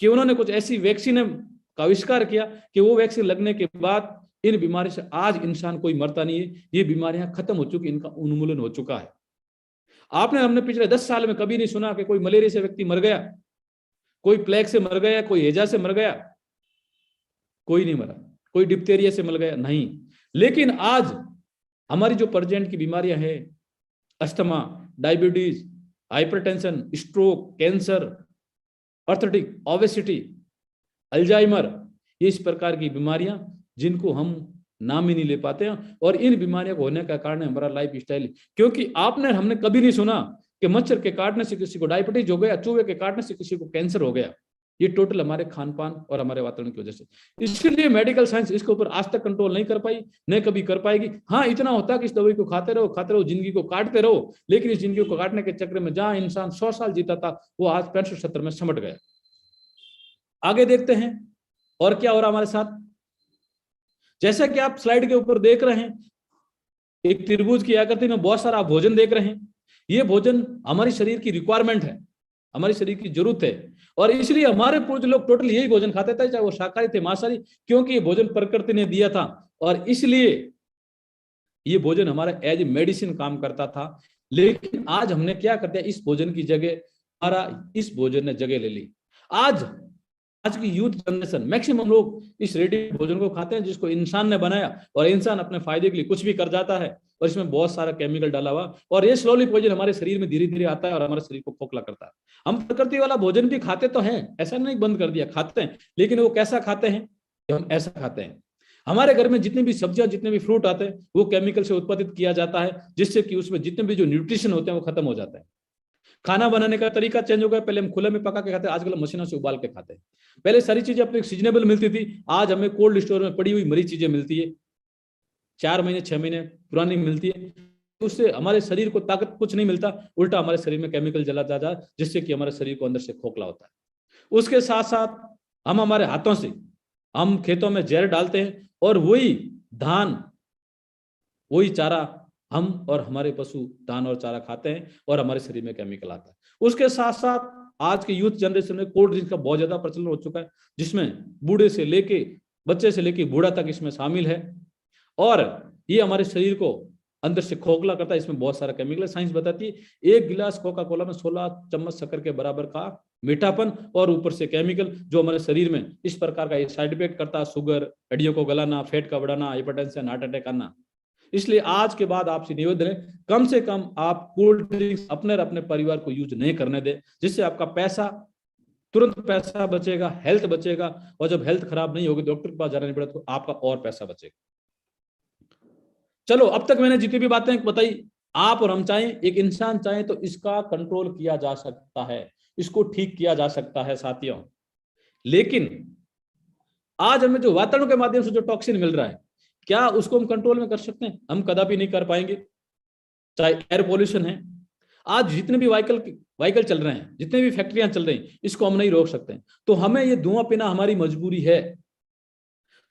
[SPEAKER 2] कि उन्होंने कुछ ऐसी वैक्सीन का आविष्कार किया कि वो वैक्सीन लगने के बाद इन बीमारी से आज इंसान कोई मरता नहीं है। ये बीमारियां खत्म हो चुकी, इनका उन्मूलन हो चुका है। हमने पिछले 10 साल में कभी नहीं सुना कि कोई मलेरिया से व्यक्ति मर गया, कोई प्लेग से मर गया, कोई हैजा से मर गया, कोई नहीं मरा, कोई डिप्थीरिया से मर गया, नहीं। लेकिन आज हमारी जो प्रेजेंट की बीमारियां हैं, asthma, diabetes, hypertension, stroke, cancer, arthritis, obesity, Alzheimer, ये इस प्रकार की बीमारियां जिनको हम नाम ही नहीं ले पाते हैं। और इन बीमारियों को होने का कारण है हमारा लाइफ स्टाइल। क्योंकि हमने कभी नहीं सुना कि मच्छर के काटने से किसी को डायबिटीज हो गया, चूहे के काटने से किसी को कैंसर हो गया। ये टोटल हमारे खान पान और हमारे वातावरण की वजह से। इसलिए मेडिकल साइंस इसके ऊपर आज तक कंट्रोल नहीं कर पाई, नहीं कभी कर पाएगी। हाँ, इतना होता है कि इस दवाई को खाते रहो, जिंदगी को काटते रहो। लेकिन इस जिंदगी को काटने के चक्कर में जहां इंसान 100 साल जीता था, वो आज 65-70 में सिमट गया। आगे देखते हैं और क्या हो रहा हमारे साथ। जैसा कि आप स्लाइड के ऊपर देख रहे हैं, एक त्रिभुज की आकृति में बहुत सारा भोजन देख रहे हैं। ये भोजन हमारी शरीर की रिक्वायरमेंट है, हमारी शरीर की जरूरत है। और इसलिए हमारे पूर्व लोग टोटल यही भोजन खाते थे, चाहे वो शाकाहारी थे, मांसाहारी, क्योंकि ये भोजन प्रकृति ने दिया था। और इसलिए ये भोजन हमारा एज मेडिसिन काम करता था। लेकिन आज हमने क्या कर दिया, इस भोजन की जगह हमारा इस भोजन ने जगह ले ली। आज आज की यूथ जनरेशन मैक्सिमम लोग इस रेडी भोजन को खाते हैं जिसको इंसान ने बनाया, और इंसान अपने फायदे के लिए कुछ भी कर जाता है, और इसमें बहुत सारा केमिकल डाला हुआ, और ये स्लोली पॉइजन हमारे शरीर में धीरे धीरे आता है और हमारे शरीर को खोखला करता है। हम प्रकृति वाला भोजन भी खाते तो हैं, ऐसा नहीं बंद कर दिया, खाते हैं, लेकिन वो कैसा खाते हैं कि हम ऐसा खाते हैं। हमारे घर में जितनी भी सब्जियां, जितने भी फ्रूट आते हैं, वो केमिकल से उत्पादित किया जाता है, जिससे कि उसमें जितने भी जो न्यूट्रिशन होते हैं वो खत्म हो जाते हैं। खाना बनाने का तरीका चेंज हो गया, पहले हम खुले में पका के खाते हैं, आजकल मशीनों से उबाल के खाते हैं। पहले सारी चीजें अपने सीजनेबल मिलती थी, आज हमें कोल्ड स्टोर में पड़ी हुई मरी चीजें मिलती है, 4 महीने 6 महीने पुरानी मिलती है। उससे हमारे शरीर को ताकत कुछ नहीं मिलता, उल्टा हमारे शरीर में केमिकल जला जाता है, जिससे कि हमारे शरीर को अंदर से खोखला होता है। उसके साथ साथ हम हमारे हाथों से हम खेतों में जहर डालते हैं, और वही धान, वही चारा हम और हमारे पशु धान और चारा खाते हैं, और हमारे शरीर में केमिकल आता है। उसके साथ साथ आज के यूथ जनरेशन में कोल्ड ड्रिंक्स का बहुत ज्यादा प्रचलन हो चुका है, जिसमें बूढ़े से लेके बच्चे से लेके बूढ़ा तक इसमें शामिल है, और ये हमारे शरीर को अंदर से खोखला करता है। इसमें बहुत सारा केमिकल है। साइंस बताती है 1 गिलास कोका कोला में 16 चम्मच शक्कर के बराबर का मीठापन, और ऊपर से केमिकल, जो हमारे शरीर में इस प्रकार का साइड इफेक्ट करता है, शुगर, हड्डियों को गलाना, फैट का बढ़ाना, हाइपरटेंशन, हार्ट अटैक आना। इसलिए आज के बाद आपसे निवेदन है, कम से कम आप कोल्ड ड्रिंक्स अपने और अपने परिवार को यूज नहीं करने दें, जिससे आपका पैसा, तुरंत पैसा बचेगा, हेल्थ बचेगा, और जब हेल्थ खराब नहीं होगी, डॉक्टर के पास जाना नहीं पड़ेगा, तो आपका और पैसा बचेगा। चलो, अब तक मैंने जितनी भी बातें बताई, आप और हम चाहें, एक इंसान चाहे तो इसका कंट्रोल किया जा सकता है, इसको ठीक किया जा सकता है साथियों। लेकिन आज हमें जो वातावरण के माध्यम से जो टॉक्सिन मिल रहा है, क्या उसको हम कंट्रोल में कर सकते हैं? हम कदापि नहीं कर पाएंगे। चाहे एयर पोल्यूशन है, आज जितने भी व्हीकल चल रहे हैं, जितने भी फैक्ट्रियां चल रही हैं, इसको हम नहीं रोक सकते, तो हमें ये धुआं पीना हमारी मजबूरी है।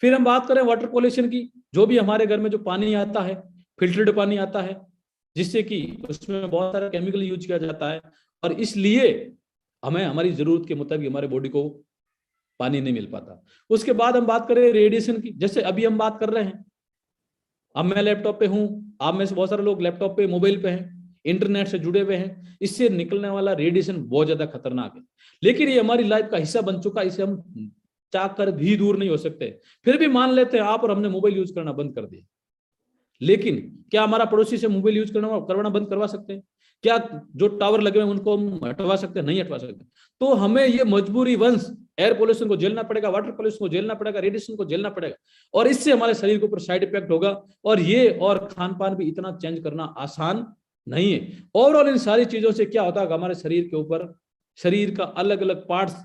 [SPEAKER 2] फिर हम बात करें वाटर पोल्यूशन की, जो भी हमारे घर में जो पानी आता है, फिल्टर्ड पानी आता है, जिससे कि उसमें बहुत सारा केमिकल यूज किया जाता है, और इसलिए हमें हमारी जरूरत के मुताबिक हमारे बॉडी को पानी नहीं मिल पाता। उसके बाद हम बात करें रेडिएशन की, जैसे अभी हम बात कर रहे हैं, अब मैं लैपटॉप पे हूं, आप में से बहुत सारे लोग लैपटॉप पे, मोबाइल पे हैं, इंटरनेट से जुड़े हुए हैं, इससे निकलने वाला रेडिएशन बहुत ज्यादा खतरनाक है। लेकिन ये हमारी लाइफ का हिस्सा बन चुका है, इसे हम चाहकर भी दूर नहीं हो सकते। फिर भी मान लेते हैं आप और हमने मोबाइल यूज करना बंद कर दिया, लेकिन क्या हमारा पड़ोसी से मोबाइल यूज करवाना बंद करवा सकते हैं? क्या जो टावर लगे हुए उनको हम हटवा सकते हैं? नहीं हटवा सकते। तो हमें ये मजबूरी वंश एयर पोल्यूशन को झेलना पड़ेगा, वाटर पोल्यूशन को झेलना पड़ेगा, रेडिएशन को झेलना पड़ेगा, और इससे हमारे शरीर के ऊपर साइड इफेक्ट होगा। और ये और खान पान भी इतना चेंज करना आसान नहीं है। ओवरऑल इन सारी चीजों से क्या होता है, हमारे शरीर के ऊपर, शरीर का अलग अलग पार्ट्स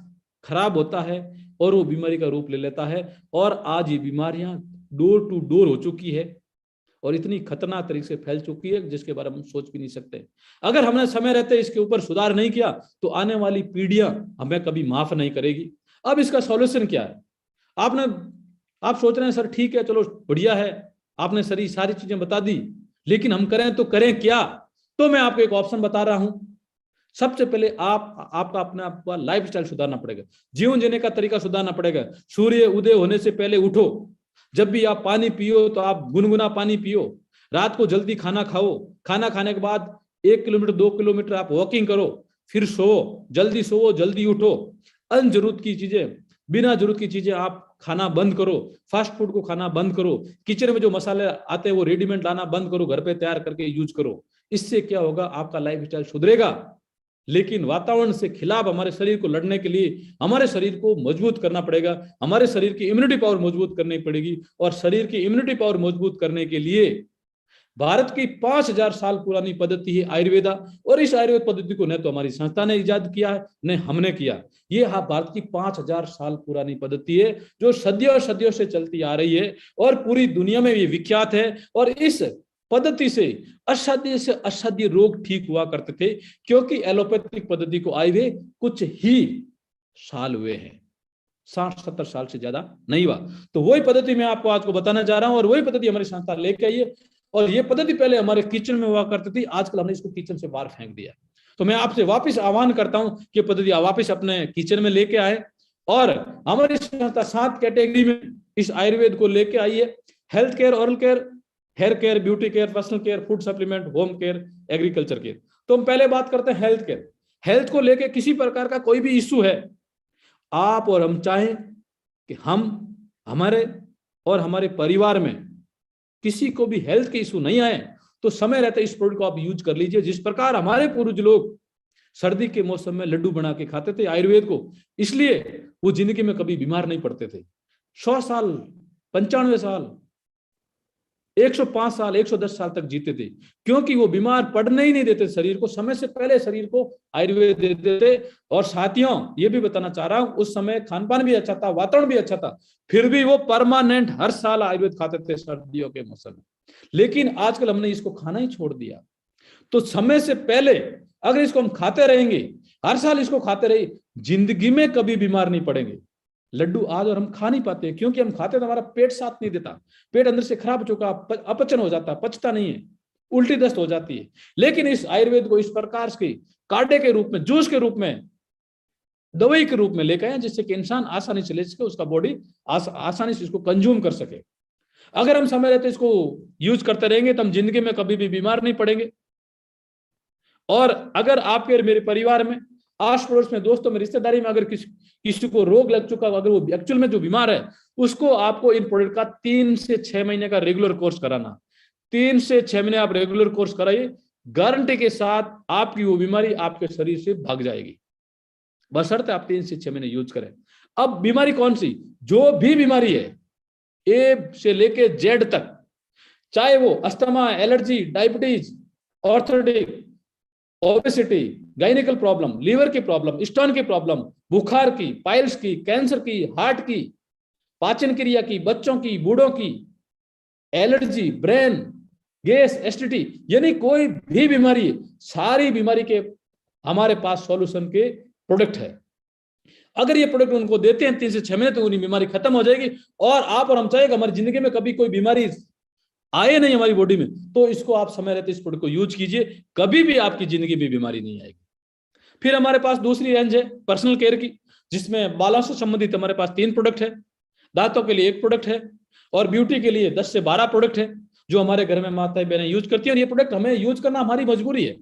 [SPEAKER 2] खराब होता है, और वो बीमारी का रूप ले लेता है। और आज ये बीमारियां डोर टू डोर हो चुकी है, और इतनी खतरनाक तरीके से फैल चुकी है, जिसके बारे में हम सोच भी नहीं सकते। अगर हमने समय रहते इसके ऊपर सुधार नहीं किया, तो आने वाली पीढ़ियां हमें कभी माफ नहीं करेगी। अब इसका सॉल्यूशन क्या है? आप सोच रहे हैं सर ठीक है, चलो बढ़िया है, आपने सारी चीजें बता दी, लेकिन हम करें तो करें क्या? तो मैं आपको एक ऑप्शन बता रहा हूं। सबसे पहले आपका अपने आप का लाइफ स्टाइल सुधारना पड़ेगा, जीवन जीने का तरीका सुधारना पड़ेगा। सूर्य उदय होने से पहले उठो, जब भी आप पानी पियो तो आप गुनगुना पानी पियो, रात को जल्दी खाना खाओ, खाना खाने के बाद 1 किलोमीटर 2 किलोमीटर आप वॉकिंग करो, फिर सो जल्दी उठो। अनजरूरत की चीजें, बिना जरूरत की चीजें आप खाना बंद करो, फास्ट फूड को खाना बंद करो, किचन में जो मसाले आते हैं वो रेडीमेड लाना बंद करो, घर पे तैयार करके यूज करो। इससे क्या होगा, आपका लाइफ स्टाइल सुधरेगा। लेकिन वातावरण से खिलाफ हमारे शरीर को लड़ने के लिए हमारे शरीर को मजबूत करना पड़ेगा, हमारे शरीर की इम्यूनिटी पावर मजबूत करनी पड़ेगी। और शरीर की इम्यूनिटी पावर मजबूत करने के लिए भारत की 5000 साल पुरानी पद्धति है आयुर्वेदा, और इस आयुर्वेद पद्धति को न तो हमारी संस्था ने इजाद किया है, न हमने किया। ये भारत की 5000 साल पुरानी पद्धति है, जो सदियों से चलती आ रही है, और पूरी दुनिया में ये विख्यात है। और इस पद्धति से असाध्य रोग ठीक हुआ करते थे, क्योंकि एलोपैथिक पद्धति को आए हुए कुछ ही साल हुए हैं, 60-70 साल से ज्यादा नहीं हुआ। तो वही पद्धति मैं आपको आज को बताना चाह रहा हूं, और वही पद्धति हमारी संस्था लेके आई है। और ये पद्धति पहले हमारे किचन में हुआ करती थी, आजकल हमने इसको किचन से बाहर फेंक दिया। तो मैं आपसे वापस आह्वान करता हूं कि पद्धति वापस अपने किचन में लेके आए, और हमारी संस्था 7 कैटेगरी में इस आयुर्वेद को लेके आई है। Health care, oral care, hair care, beauty care, personal care, food supplement, home care, agriculture care. तो हम पहले बात करते हैं हेल्थ केयर। हेल्थ को लेके किसी प्रकार का कोई भी इश्यू है, आप और हम चाहें कि हम, हमारे और हमारे परिवार में किसी को भी हेल्थ के इशू नहीं आए, तो समय रहते इस प्रोडक्ट को आप यूज कर लीजिए। जिस प्रकार हमारे पूर्वज लोग सर्दी के मौसम में लड्डू बना के खाते थे आयुर्वेद को, इसलिए वो जिंदगी में कभी बीमार नहीं पड़ते थे। 100 साल, 95 साल, 105 साल, 110 साल तक जीते थे, क्योंकि वो बीमार पड़ने ही नहीं देते शरीर को, समय से पहले शरीर को आयुर्वेद देते थे। और साथियों, ये भी बताना चाह रहा हूं, उस समय खान पान भी अच्छा था, वातावरण भी अच्छा था, फिर भी वो परमानेंट हर साल आयुर्वेद खाते थे सर्दियों के मौसम में। लेकिन आजकल हमने इसको खाना ही छोड़ दिया। तो समय से पहले अगर इसको हम खाते रहेंगे, हर साल इसको खाते रहे, जिंदगी में कभी बीमार नहीं पड़ेंगे। लड्डू आज और हम खा नहीं पाते, क्योंकि हम खाते तो हमारा पेट साथ नहीं देता, पेट अंदर से खराब हो चुका, अपचन हो जाता, पचता नहीं है, उल्टी दस्त हो जाती है। लेकिन इस आयुर्वेद को इस प्रकार के काढ़े के रूप में, जूस के रूप में, दवाई के रूप में लेकर आए, जिससे कि इंसान आसानी से ले सके, उसका बॉडी आसानी से इसको कंज्यूम कर सके। अगर हम समय रहते इसको यूज करते रहेंगे तो हम जिंदगी में कभी भी बीमार नहीं पड़ेंगे। और अगर आपके मेरे परिवार में, आस पड़ोस में, दोस्तों में, रिश्तेदारी में अगर किसी को रोग लग चुका, अगर वो एक्चुअल में जो बीमार है, उसको आपको इन प्रोडक्ट का 3 से 6 महीने का रेगुलर कोर्स कराना। 3 से 6 महीने आप रेगुलर कोर्स कराइए, गारंटी के साथ आपकी वो बीमारी आपके शरीर से भाग जाएगी, बशर्ते आप 3 से 6 महीने यूज करें। अब बीमारी कौन सी? जो भी बीमारी है, ए से लेके जेड तक, चाहे वो asthma, allergy, diabetes, orthopaedic, obesity, gynaecal problem, liver की प्रॉब्लम, स्टोन की प्रॉब्लम, बुखार की, पाइल्स की, कैंसर की, हार्ट की, पाचन क्रिया की, बच्चों की, बूढ़ों की, एलर्जी, ब्रेन, गैस, एसिडिटी, यानी कोई भी बीमारी, सारी बीमारी के हमारे पास सॉल्यूशन के प्रोडक्ट है। अगर ये प्रोडक्ट उनको देते हैं 3 से 6 महीने, तो उनकी बीमारी खत्म हो जाएगी। और आप और हम चाहेंगे हमारी जिंदगी में कभी कोई बीमारी आए नहीं हमारी बॉडी में, तो इसको आप समय रहते इस प्रोडक्ट को यूज कीजिए, कभी भी आपकी जिंदगी में बीमारी नहीं आएगी। फिर हमारे पास दूसरी रेंज है पर्सनल केयर की, जिसमें बालों से संबंधित हमारे पास 3 प्रोडक्ट है, दांतों के लिए 1 प्रोडक्ट है, और ब्यूटी के लिए 10 से 12 प्रोडक्ट है, जो हमारे घर में माताएं बहनें यूज करती है। और ये प्रोडक्ट हमें यूज करना हमारी मजबूरी है,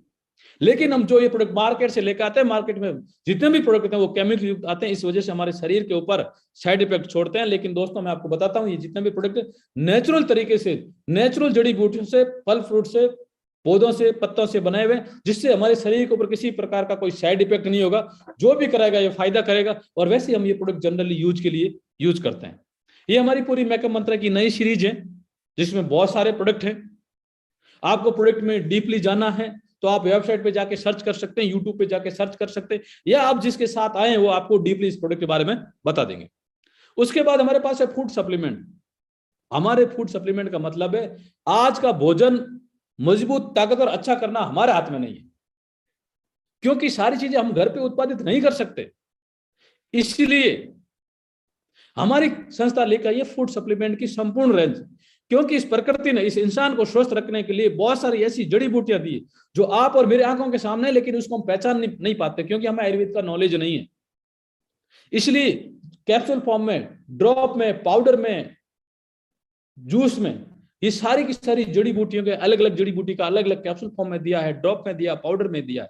[SPEAKER 2] लेकिन हम जो ये प्रोडक्ट मार्केट से लेकर आते हैं, मार्केट में जितने भी प्रोडक्ट हैं वो केमिकल युक्त आते हैं, इस वजह से हमारे शरीर के ऊपर साइड इफेक्ट छोड़ते हैं। लेकिन दोस्तों, मैं आपको बताता हूं, ये जितने भी प्रोडक्ट नेचुरल तरीके से, नेचुरल जड़ी बूटियों से, फल फ्रूट से, पौधों से, पत्तों से बनाए हुए, जिससे हमारे शरीर के ऊपर किसी प्रकार का कोई साइड इफेक्ट नहीं होगा। जो भी कराएगा ये फायदा करेगा। और वैसे हम ये प्रोडक्ट जनरली यूज के लिए यूज करते हैं। ये हमारी पूरी मेकअप मंत्रा की नई सीरीज है, जिसमें बहुत सारे प्रोडक्ट हैं। आपको प्रोडक्ट में डीपली जाना है तो आप वेबसाइट पे जाके सर्च कर सकते हैं, यूट्यूब पे जाके सर्च कर सकते हैं, या आप जिसके साथ आए हैं वो आपको डीपली इस प्रोडक्ट के बारे में बता देंगे। उसके बाद हमारे पास है फूड सप्लीमेंट। हमारे फूड सप्लीमेंट का मतलब है आज का भोजन मजबूत, ताकतवर, अच्छा करना हमारे हाथ में नहीं है, क्योंकि सारी चीजें हम घर पे उत्पादित नहीं कर सकते। इसलिए हमारी संस्था लेकर ये फूड सप्लीमेंट की संपूर्ण रेंज, क्योंकि इस प्रकृति ने इस इंसान को स्वस्थ रखने के लिए बहुत सारी ऐसी जड़ी बूटियां दी जो आप और मेरे आंखों के सामने है, लेकिन उसको हम पहचान नहीं पाते, क्योंकि हमें आयुर्वेद का नॉलेज नहीं है। इसलिए कैप्सूल फॉर्म में, ड्रॉप में, पाउडर में, जूस में, ये सारी की सारी जड़ी बूटियों के अलग अलग जड़ी बूटी का अलग अलग कैप्सूल फॉर्म में दिया है, ड्रॉप में दिया, पाउडर में दिया है।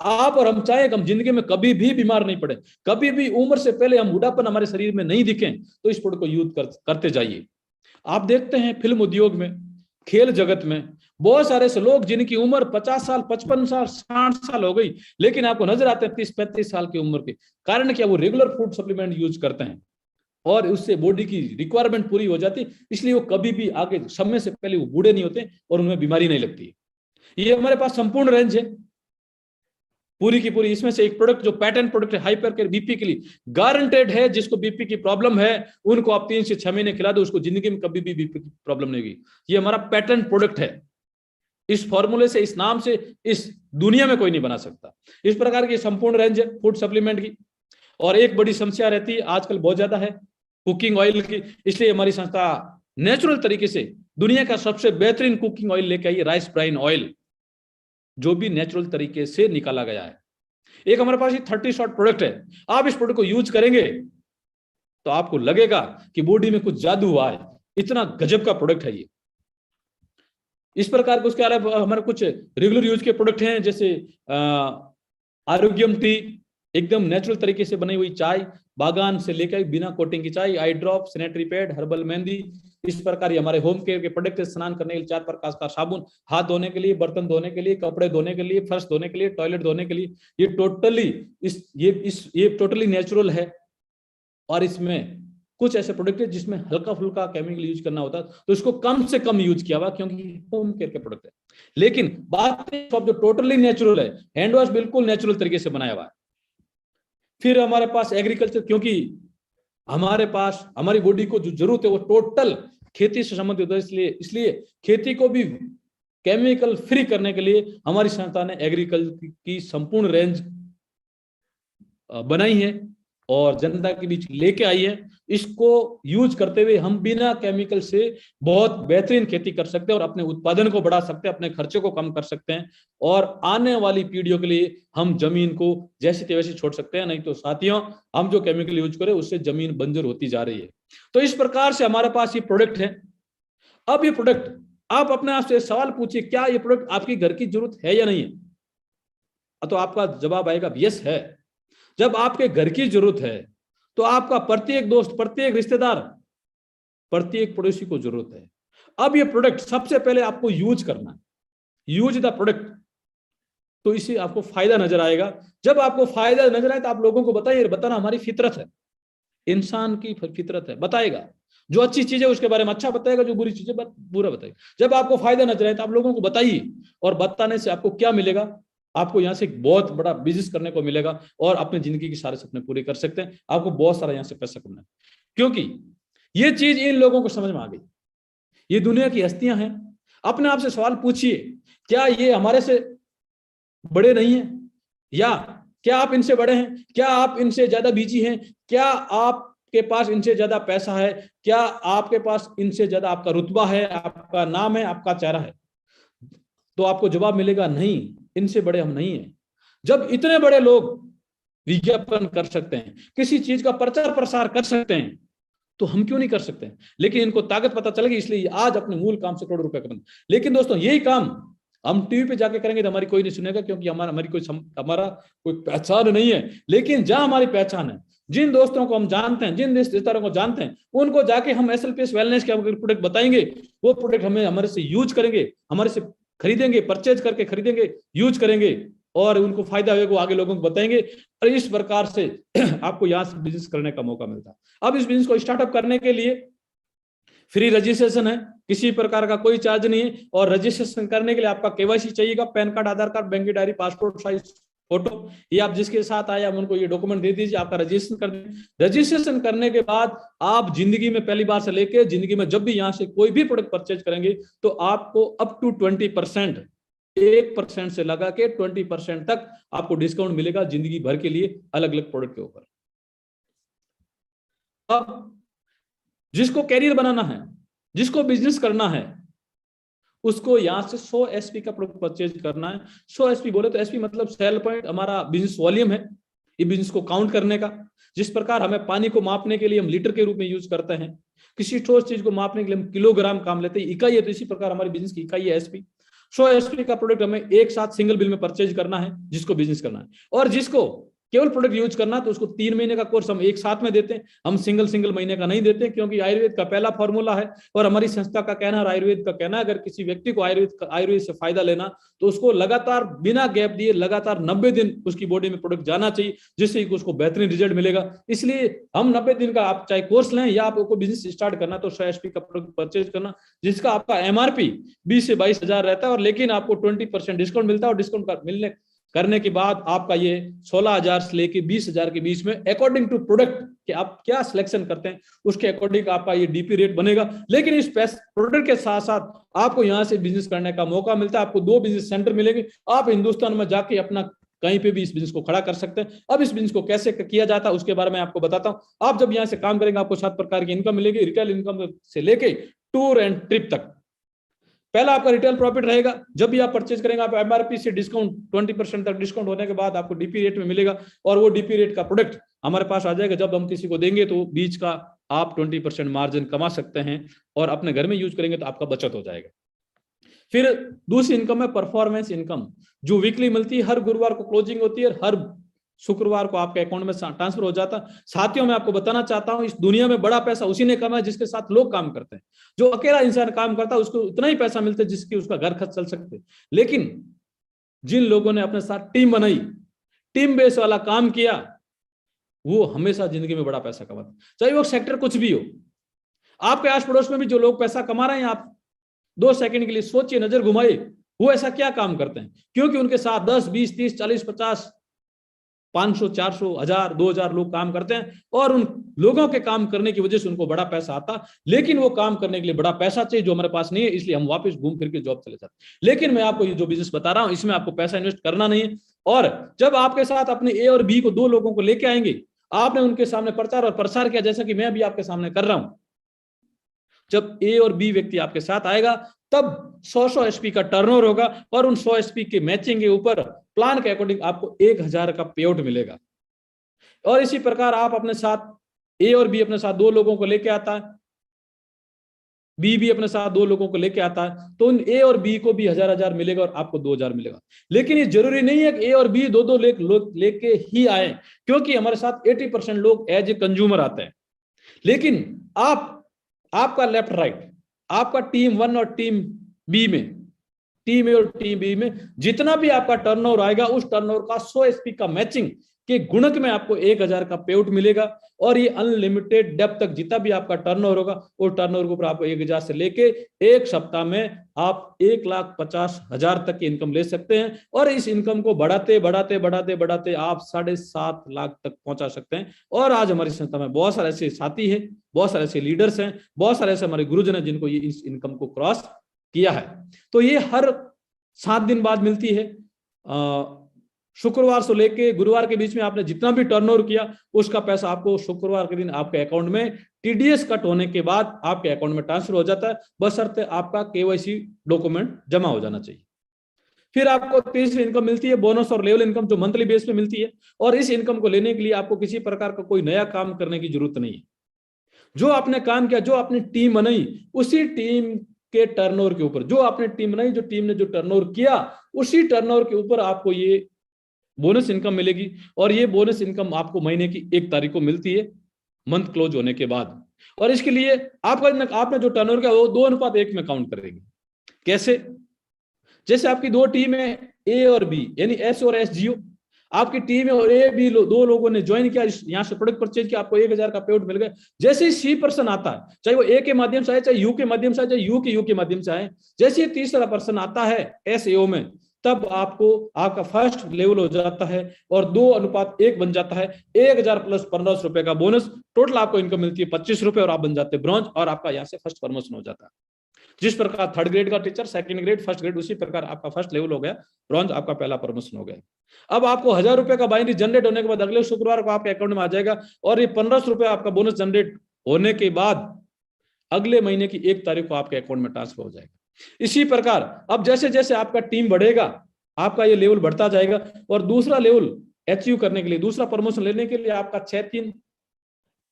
[SPEAKER 2] आप और हम चाहे हम जिंदगी में कभी भी बीमार नहीं पड़े, कभी भी उम्र से पहले हम बुढ़ापन हमारे शरीर में नहीं दिखे, तो इस प्रोडक्ट को यूज करते जाइए। आप देखते हैं फिल्म उद्योग में, खेल जगत में, बहुत सारे ऐसे लोग जिनकी उम्र 50 साल, 55 साल, 60 साल हो गई, लेकिन आपको नजर आते हैं 30-35 साल की उम्र के। कारण क्या? वो रेगुलर फूड सप्लीमेंट यूज करते हैं और उससे बॉडी की रिक्वायरमेंट पूरी हो जाती, इसलिए वो कभी भी आगे समय से पहले वो बूढ़े नहीं होते और उन्हें बीमारी नहीं लगती। ये हमारे पास संपूर्ण रेंज है पूरी की पूरी। इसमें से एक प्रोडक्ट जो पैटर्न प्रोडक्ट है हाइपर केयर बीपी के लिए गारंटेड है, जिसको बीपी की प्रॉब्लम है उनको आप 3 से 6 महीने खिला दो, उसको जिंदगी में कभी भी बीपी की प्रॉब्लम नहीं होगी। ये हमारा पैटर्न प्रोडक्ट है। इस फॉर्मूले से, इस नाम से इस दुनिया में कोई नहीं बना सकता। इस प्रकार की संपूर्ण रेंज है फूड सप्लीमेंट की। और एक बड़ी समस्या रहती है आजकल बहुत ज्यादा है कुकिंग ऑयल की, इसलिए हमारी संस्था नेचुरल तरीके से दुनिया का सबसे बेहतरीन कुकिंग ऑयल लेके आई, राइस ब्राइन ऑयल, जो भी नेचुरल तरीके से निकाला गया है। एक हमारे पास ये 30 शॉट प्रोडक्ट है। आप इस प्रोडक्ट को यूज करेंगे तो आपको लगेगा कि बॉडी में कुछ जादू हुआ है, इतना गजब का प्रोडक्ट है ये। इस प्रकार के उसके अलावा हमारे कुछ रेगुलर यूज के प्रोडक्ट हैं, जैसे आरोग्यम टी, एकदम नेचुरल तरीके से बनी हुई चाय, बागान से लेकर बिना कोटिंग की चाय, eye drop, sanitary pad, herbal mehndi, इस प्रकार हमारे होम केयर के प्रोडक्ट, स्नान करने के लिए 4 प्रकार का साबुन, हाथ धोने के लिए, बर्तन धोने के लिए, कपड़े धोने के लिए, फर्श धोने के लिए, टॉयलेट धोने के लिए, ये टोटली नेचुरल है। और इसमें कुछ ऐसे प्रोडक्ट है जिसमें हल्का फुल्का केमिकल यूज करना होता है, तो इसको कम से कम यूज किया हुआ, क्योंकि होम केयर के प्रोडक्ट है। लेकिन बात जो टोटली नेचुरल है, हैंड वॉश बिल्कुल नेचुरल तरीके से बनाया हुआ है। फिर हमारे पास एग्रीकल्चर, क्योंकि हमारे पास हमारी बॉडी को जो जरूरत है वो टोटल खेती से संबंधित होता है, इसलिए खेती को भी केमिकल फ्री करने के लिए हमारी संस्था ने एग्रीकल्चर की संपूर्ण रेंज बनाई है और जनता के बीच लेके आई है। इसको यूज करते हुए हम बिना केमिकल से बहुत बेहतरीन खेती कर सकते हैं और अपने उत्पादन को बढ़ा सकते हैं, अपने खर्चे को कम कर सकते हैं और आने वाली पीढ़ियों के लिए हम जमीन को जैसी तैसी छोड़ सकते हैं। नहीं तो साथियों, हम जो केमिकल यूज करें उससे जमीन बंजर होती जा रही है। तो इस प्रकार से हमारे पास ये प्रोडक्ट है। अब ये प्रोडक्ट आप अपने आप से सवाल पूछिए, क्या ये प्रोडक्ट आपकी घर की जरूरत है या नहीं है? तो आपका जवाब आएगा यस है। जब आपके घर की जरूरत है तो आपका प्रत्येक दोस्त, प्रत्येक रिश्तेदार, प्रत्येक पड़ोसी को जरूरत है। अब ये प्रोडक्ट सबसे पहले आपको यूज करना है, यूज द प्रोडक्ट, तो इससे आपको फायदा नजर आएगा। जब आपको फायदा नजर आए तो आप लोगों को बताइए, बताना हमारी फितरत है, इंसान की फितरत है, बताएगा। जो अच्छी चीज है उसके बारे में अच्छा बताएगा, जो बुरी चीज है बुरा बताएगा। जब आपको फायदा नजर आए तो आप लोगों को बताइए, और बताने से आपको क्या मिलेगा? आपको यहाँ से एक बहुत बड़ा बिजनेस करने को मिलेगा और अपनी जिंदगी के सारे सपने पूरे कर सकते हैं। आपको बहुत सारा यहाँ से पैसा कमाना है, क्योंकि ये चीज इन लोगों को समझ में आ गई। ये दुनिया की हस्तियां हैं। अपने आप से सवाल पूछिए, क्या ये हमारे से बड़े नहीं है? या क्या आप इनसे बड़े हैं? क्या आप इनसे ज्यादा बिजी हैं? क्या आपके पास इनसे ज्यादा पैसा है? क्या आपके पास इनसे ज्यादा आपका रुतबा है, आपका नाम है, आपका चेहरा है? तो आपको जवाब मिलेगा नहीं, इनसे बड़े हम नहीं हैं। जब इतने बड़े लोग विज्ञापन कर सकते हैं, किसी चीज का प्रचार प्रसार कर सकते हैं, तो हम क्यों नहीं कर सकते हैं? लेकिन इनको ताकत पता चलेगी, इसलिए आज अपने मूल काम से करोड़ों रुपए कमाते। लेकिन दोस्तों, यही काम हम टीवी पे जाके करेंगे तो हमारी कोई नहीं सुनेगा, क्योंकि हमारा कोई पहचान नहीं है। लेकिन जहां हमारी पहचान है, जिन दोस्तों को हम जानते हैं, जिन रिश्तेदारों को जानते हैं, उनको जाके हम SLPS वेलनेस के प्रोडक्ट बताएंगे, वो प्रोडक्ट हमारे से यूज करेंगे, हमारे से खरीदेंगे, परचेज करके खरीदेंगे, यूज करेंगे और उनको फायदा होगा, वो आगे लोगों को बताएंगे। और इस प्रकार से आपको यहाँ से बिजनेस करने का मौका मिलता है। अब इस बिजनेस को स्टार्टअप करने के लिए फ्री रजिस्ट्रेशन है, किसी प्रकार का कोई चार्ज नहीं है। और रजिस्ट्रेशन करने के लिए आपका KYC चाहिएगा, पैन कार्ड, आधार कार्ड, बैंक की डायरी, पासपोर्ट साइज फोटो, ये आप जिसके साथ आए आप उनको ये डॉक्यूमेंट दे दीजिए, आपका रजिस्ट्रेशन कर दें। रजिस्ट्रेशन करने के बाद आप जिंदगी में पहली बार से लेकर जिंदगी में जब भी यहाँ से कोई भी प्रोडक्ट परचेज करेंगे तो आपको अप टू 20%, 1% से लगा के 20% तक आपको डिस्काउंट मिलेगा जिंदगी भर के लिए, अलग अलग प्रोडक्ट के ऊपर। अब जिसको कैरियर बनाना है, जिसको बिजनेस करना है, उसको यहां से 100 SP का प्रोडक्ट परचेज करना है। 100 SP बोले तो SP मतलब सेल पॉइंट, हमारा बिजनेस वॉल्यूम है, ये बिजनेस को काउंट करने का। जिस प्रकार हमें पानी को मापने के लिए हम लीटर के रूप में यूज करते हैं, किसी ठोस चीज को मापने के लिए हम किलोग्राम काम लेते हैं, इकाई है, तो इसी प्रकार हमारे बिजनेस की इकाई है SP। 100 SP का प्रोडक्ट हमें एक साथ सिंगल बिल में परचेज करना है, जिसको बिजनेस करना है। और जिसको केवल प्रोडक्ट यूज करना तो उसको 3 महीने का कोर्स हम एक साथ में देते हैं। हम सिंगल महीने का नहीं देते, क्योंकि आयुर्वेद का पहला फॉर्मूला है और हमारी संस्था का कहना है, आयुर्वेद का कहना है, अगर किसी व्यक्ति को आयुर्वेद से फायदा लेना तो उसको लगातार बिना गैप दिए लगातार 90 दिन उसकी बॉडी में प्रोडक्ट जाना चाहिए, जिससे उसको बेहतरीन रिजल्ट मिलेगा। इसलिए हम 90 दिन का आप चाहे कोर्स लें या आपको बिजनेस स्टार्ट करना तो 100 SP का प्रोडक्ट परचेज करना, जिसका आपका MRP 20 से 22 हजार रहता है, और लेकिन आपको 20% डिस्काउंट मिलता है। और डिस्काउंट मिलने करने के बाद आपका ये 16,000 से लेके 20,000 के बीच में, अकॉर्डिंग टू प्रोडक्ट कि आप क्या सिलेक्शन करते हैं उसके अकॉर्डिंग आपका ये DP रेट बनेगा। लेकिन इस प्रोडक्ट के साथ साथ आपको यहाँ से बिजनेस करने का मौका मिलता है। आपको 2 बिजनेस सेंटर मिलेंगे, आप हिंदुस्तान में जाके अपना कहीं पे भी इस बिजनेस को खड़ा कर सकते हैं। अब इस बिजनेस को कैसे किया जाता है उसके बारे में आपको बताता हूं। आप जब यहाँ से काम करेंगे आपको 7 प्रकार की इनकम मिलेगी, रिटेल इनकम से लेके टूर एंड ट्रिप तक। पहला आपका रिटेल प्रॉफिट रहेगा, जब भी आप परचेज करेंगे आप MRP से डिस्काउंट 20% तक डिस्काउंट होने के बाद आपको DP रेट में मिलेगा, और वो DP रेट का प्रोडक्ट हमारे पास आ जाएगा। जब हम किसी को देंगे तो बीच का आप 20% मार्जिन कमा सकते हैं और अपने घर में यूज करेंगे तो आपका बचत हो जाएगा। फिर दूसरी इनकम है परफॉर्मेंस इनकम, जो वीकली मिलती है, हर गुरुवार को क्लोजिंग होती है, हर शुक्रवार को आपके अकाउंट में ट्रांसफर हो जाता। साथियों, मैं आपको बताना चाहता हूं, इस दुनिया में बड़ा पैसा उसी ने कमाया जिसके साथ लोग काम करते हैं। जो अकेला इंसान काम करता है उसको उतना ही पैसा मिलता है जिसकी उसका घर खर्च चल सकते। लेकिन जिन लोगों ने अपने साथ टीम बनाई, टीम बेस वाला काम किया, वो हमेशा जिंदगी में बड़ा पैसा कमाते, चाहे वो सेक्टर कुछ भी हो। आपके आस पड़ोस में भी जो लोग पैसा कमा रहे हैं, आप 2 सेकंड के लिए सोचिए, नजर घुमाइए, वो ऐसा क्या काम करते हैं। क्योंकि उनके साथ 10, 20, 30, 40, 50, 500, 400, 1000, 2000 लोग काम करते हैं, और उन लोगों के काम करने की वजह से उनको बड़ा पैसा आता। लेकिन वो काम करने के लिए बड़ा पैसा चाहिए जो हमारे पास नहीं है, इसलिए हम वापस घूम फिर के जॉब चले जाते हैं। लेकिन मैं आपको ये जो बिजनेस बता रहा हूं, इसमें आपको पैसा इन्वेस्ट करना नहीं है। और जब आपके साथ अपने ए और बी को, 2 लोगों को लेके आएंगे, आपने उनके सामने प्रचार और प्रसार किया, जैसा कि मैं अभी आपके सामने कर रहा हूं। जब ए और बी व्यक्ति आपके साथ आएगा, तब 100 एसपी का टर्नओवर होगा, और उन 100 एसपी के मैचिंग के ऊपर प्लान के अकॉर्डिंग आपको 1000 का पे आउट मिलेगा। और इसी प्रकार आप अपने साथ, ए और बी अपने साथ 2 लोगों को लेके आता है, बी भी अपने साथ 2 लोगों को लेके आता है, तो उन ए और बी को भी 1000 मिलेगा और आपको 2000 मिलेगा। लेकिन ये जरूरी नहीं है कि ए और बी 2-2 लेके ही आए, क्योंकि हमारे साथ 80% लोग एज ए कंज्यूमर आते हैं। लेकिन आपका लेफ्ट राइट, आपका टीम 1 और टीम बी में, टीम ए और टीम बी में जितना भी आपका टर्नओवर आएगा, उस टर्नओवर का 100 एसपी का मैचिंग के गुणक में आपको 1000 का पे आउट मिलेगा। और ये अनलिमिटेड डेप्थ तक जितना भी आपका टर्नओवर होगा, वो टर्नओवर के ऊपर आपको 1000 से लेके एक सप्ताह में आप 1,50,000 तक की इनकम ले सकते हैं। और इस इनकम को बढ़ाते बढ़ाते बढ़ाते बढ़ाते आप 7.5 लाख तक पहुंचा सकते हैं। और आज हमारी संस्था में बहुत सारे ऐसे साथी हैं, बहुत सारे ऐसे लीडर्स हैं, बहुत सारे ऐसे हमारे गुरुजन हैं जिनको ये इस इनकम को क्रॉस किया है। तो ये हर 7 दिन बाद मिलती है। शुक्रवार से लेके गुरुवार के बीच में आपने जितना भी टर्नओवर किया, उसका पैसा आपको शुक्रवार के दिन आपके अकाउंट में टीडीएस कट होने के बाद आपके अकाउंट में ट्रांसफर हो जाता है, बशर्ते आपका केवाईसी डॉक्यूमेंट जमा हो जाना चाहिए। फिर आपको तीसरी इनकम मिलती है, बोनस और लेवल इनकम, जो मंथली बेस पे मिलती है। और इस इनकम को लेने के लिए आपको किसी प्रकार का कोई नया काम करने की जरूरत नहीं है। जो आपने काम किया, जो आपने टीम बनाई, उसी टीम के टर्नओवर के ऊपर, जो आपने टीम बनाई, जो टीम ने जो टर्नओवर किया, उसी टर्नओवर के ऊपर आपको ये बोनस इनकम मिलेगी। और ये बोनस इनकम आपको महीने की 1 तारीख को मिलती है, मंथ क्लोज होने के बाद। और इसके लिए आपने जो टर्नओवर किया वो 2:1 में काउंट करेंगे। कैसे? जैसे आपकी 2 टीम है, ए और बी, यानी एस और एस जियो। आपकी टीम है और ए बी 2 लोगों ने ज्वाइन किया, यहाँ से प्रोडक्ट परचेज किया, आपको 1000 का पे आउट मिल गया। जैसे ही सी पर्सन आता है, चाहे वो ए के माध्यम से आए, चाहे यू के माध्यम से आए, चाहे यू के माध्यम से आए, जैसे ही तीसरा पर्सन आता है एस ए ओ में, तब आपका फर्स्ट लेवल हो जाता है और 2:1 बन जाता है। 1000 प्लस 1500 रुपए का बोनस, टोटल आपको इनकम मिलती है 25 रुपए, और आप बन जाते हैं ब्रॉन्ज, और आपका यहाँ से फर्स्ट प्रमोशन हो जाता है। जिस प्रकार 3rd ग्रेड का teacher, 2nd grade, 1st grade, उसी प्रकार आपका फर्स्ट लेवल हो गया, ब्रॉन्ज आपका पहला प्रमोशन हो गया। अब आपको 1000 रुपए का बाइनरी जनरेट होने के बाद अगले शुक्रवार को आपके अकाउंट में आ जाएगा, और ये 1500 रुपए आपका बोनस जनरेट होने के बाद अगले महीने की 1 तारीख को आपके अकाउंट में ट्रांसफर हो जाएगा। इसी प्रकार अब जैसे जैसे आपका टीम बढ़ेगा, आपका ये लेवल बढ़ता जाएगा। और दूसरा लेवल अचीव करने के लिए, दूसरा प्रमोशन लेने के लिए आपका 6-3,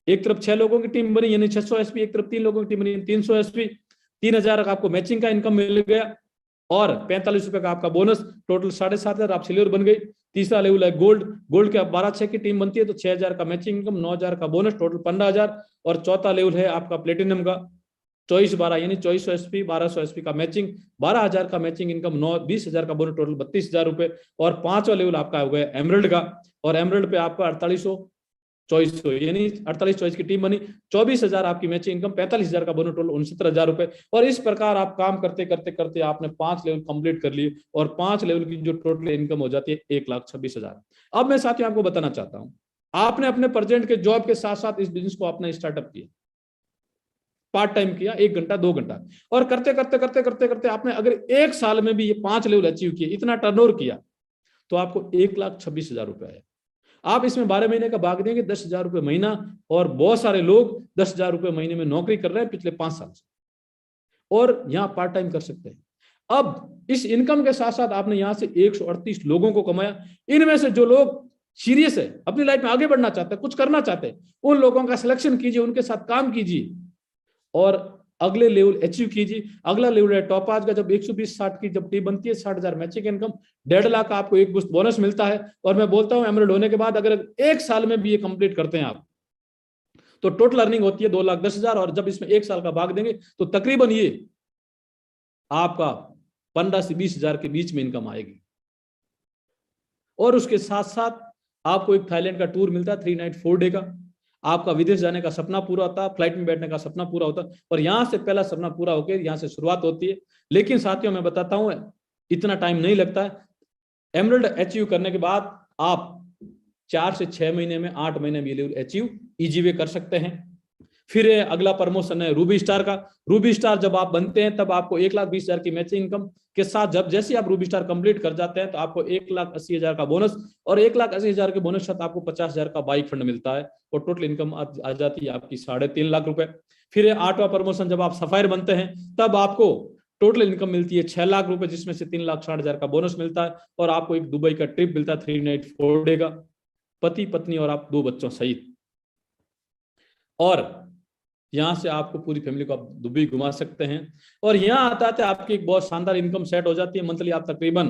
[SPEAKER 2] एक तरफ 6 लोगों की टीम बनी, यानी 600 एसपी, एक तरफ 3 लोगों की टीम बनी, 300 एसपी, 3000 का आपको मैचिंग का इनकम मिल गया, और 45 रुपए का आपका बोनस, टोटल 7,500 आप सिल्वर बन गई। तीसरा लेवल है गोल्ड के आप 12-6 की टीम बनती है तो 6000 का मैचिंग इनकम, 9000 का बोनस, टोटल 15000। और चौथा लेवल है आपका प्लेटिनम का 24-12, यानी 2400 एसपी, 1200 एसपी का मैचिंग, 12000 का मैचिंग इनकम, 20,000 का बोनस, टोटल 32,000 रुपए। और 5वां लेवल आपका हो गया एमरल्ड का, और एमरल्ड पे आपका 4800 यानी 48 की टीम बनी, 24,000 आपकी मैचिंग इनकम, 45,000 का बोनस, टोटल 69,000 रुपए। और इस प्रकार आप काम करते करते करते आपने 5 लेवल कंप्लीट कर लिए, और 5 लेवल की जो टोटल इनकम हो जाती है 1,26,000। अब मैं साथियों आपको बताना चाहता हूं, आपने अपने प्रेजेंट के जॉब के साथ साथ इस बिजनेस को अपना स्टार्टअप किया, पार्ट टाइम किया, 1 घंटा 2 घंटा, और करते करते करते करते करते आपने अगर 1 साल में भी ये 5 लेवल अचीव किए, इतना टर्नओवर किया, तो आपको 1,26,000 रुपए आए। आप इसमें 12 महीने का भाग देंगे 10,000 रुपए महीना, और बहुत सारे लोग 10,000 रुपए महीने में नौकरी कर रहे हैं पिछले 5 साल से, और यहाँ पार्ट टाइम कर सकते हैं। अब इस इनकम के साथ साथ आपने यहाँ से 138 लोगों को कमाया। इनमें से जो लोग सीरियस है, अपनी लाइफ में आगे बढ़ना चाहते हैं, कुछ करना चाहते हैं, उन लोगों का सिलेक्शन कीजिए, उनके साथ काम कीजिए, और अगले लेवल अचीव कीजिए। अगला लेवल है टॉपाज का, जब 120-60 की जब टीम बनती है, 60,000 मैचिंग इनकम, 1.5 लाख का आपको एक बुस्ट बोनस मिलता है। और मैं बोलता हूं एमरल्ड होने के बाद अगर 1 साल में भी ये कंप्लीट करते हैं आप, तो टोटल अर्निंग होती है 2,10,000, और जब इसमें 1 साल का भाग देंगे तो तकरीबन ये आपका 15 से 20,000 के बीच में इनकम आएगी। और उसके साथ साथ आपको एक थाईलैंड का टूर मिलता है 3 नाइट 4 डे का। आपका विदेश जाने का सपना पूरा होता है, फ्लाइट में बैठने का सपना पूरा होता है, और यहां से पहला सपना पूरा होकर यहां से शुरुआत होती है। लेकिन साथियों मैं बताता हूं इतना टाइम नहीं लगता है। एमरल्ड अचीव करने के बाद आप 4 से 6 महीने में, 8 महीने में अचीव इजी वे कर सकते हैं। फिर अगला प्रमोशन है रूबी स्टार का। रूबी स्टार जब आप बनते हैं तब आपको 1,20,000 की मैचिंग इनकम के साथ, जब जैसे आप रूबी स्टार कंप्लीट कर जाते हैं तो आपको 1,80,000 का बोनस, और 1,80,000 के बोनस के साथ आपको 50,000 का बाइक फंड मिलता है, और टोटल इनकम आ जाती है आपकी 3.5 लाख रुपए। फिर 8वां प्रमोशन, जब आप सफायर बनते हैं तब आपको टोटल इनकम मिलती है 6 लाख रुपए, जिसमें से 3,60,000 का बोनस मिलता है, और आपको एक दुबई का ट्रिप मिलता है 3 नाइट 4 डे का, पति पत्नी और आप 2 बच्चों सहित। और यहां से आपको पूरी फैमिली को आप दुबई घुमा सकते हैं। और यहाँ आता आपकी एक बहुत शानदार इनकम सेट हो जाती है मंथली। आप तकरीबन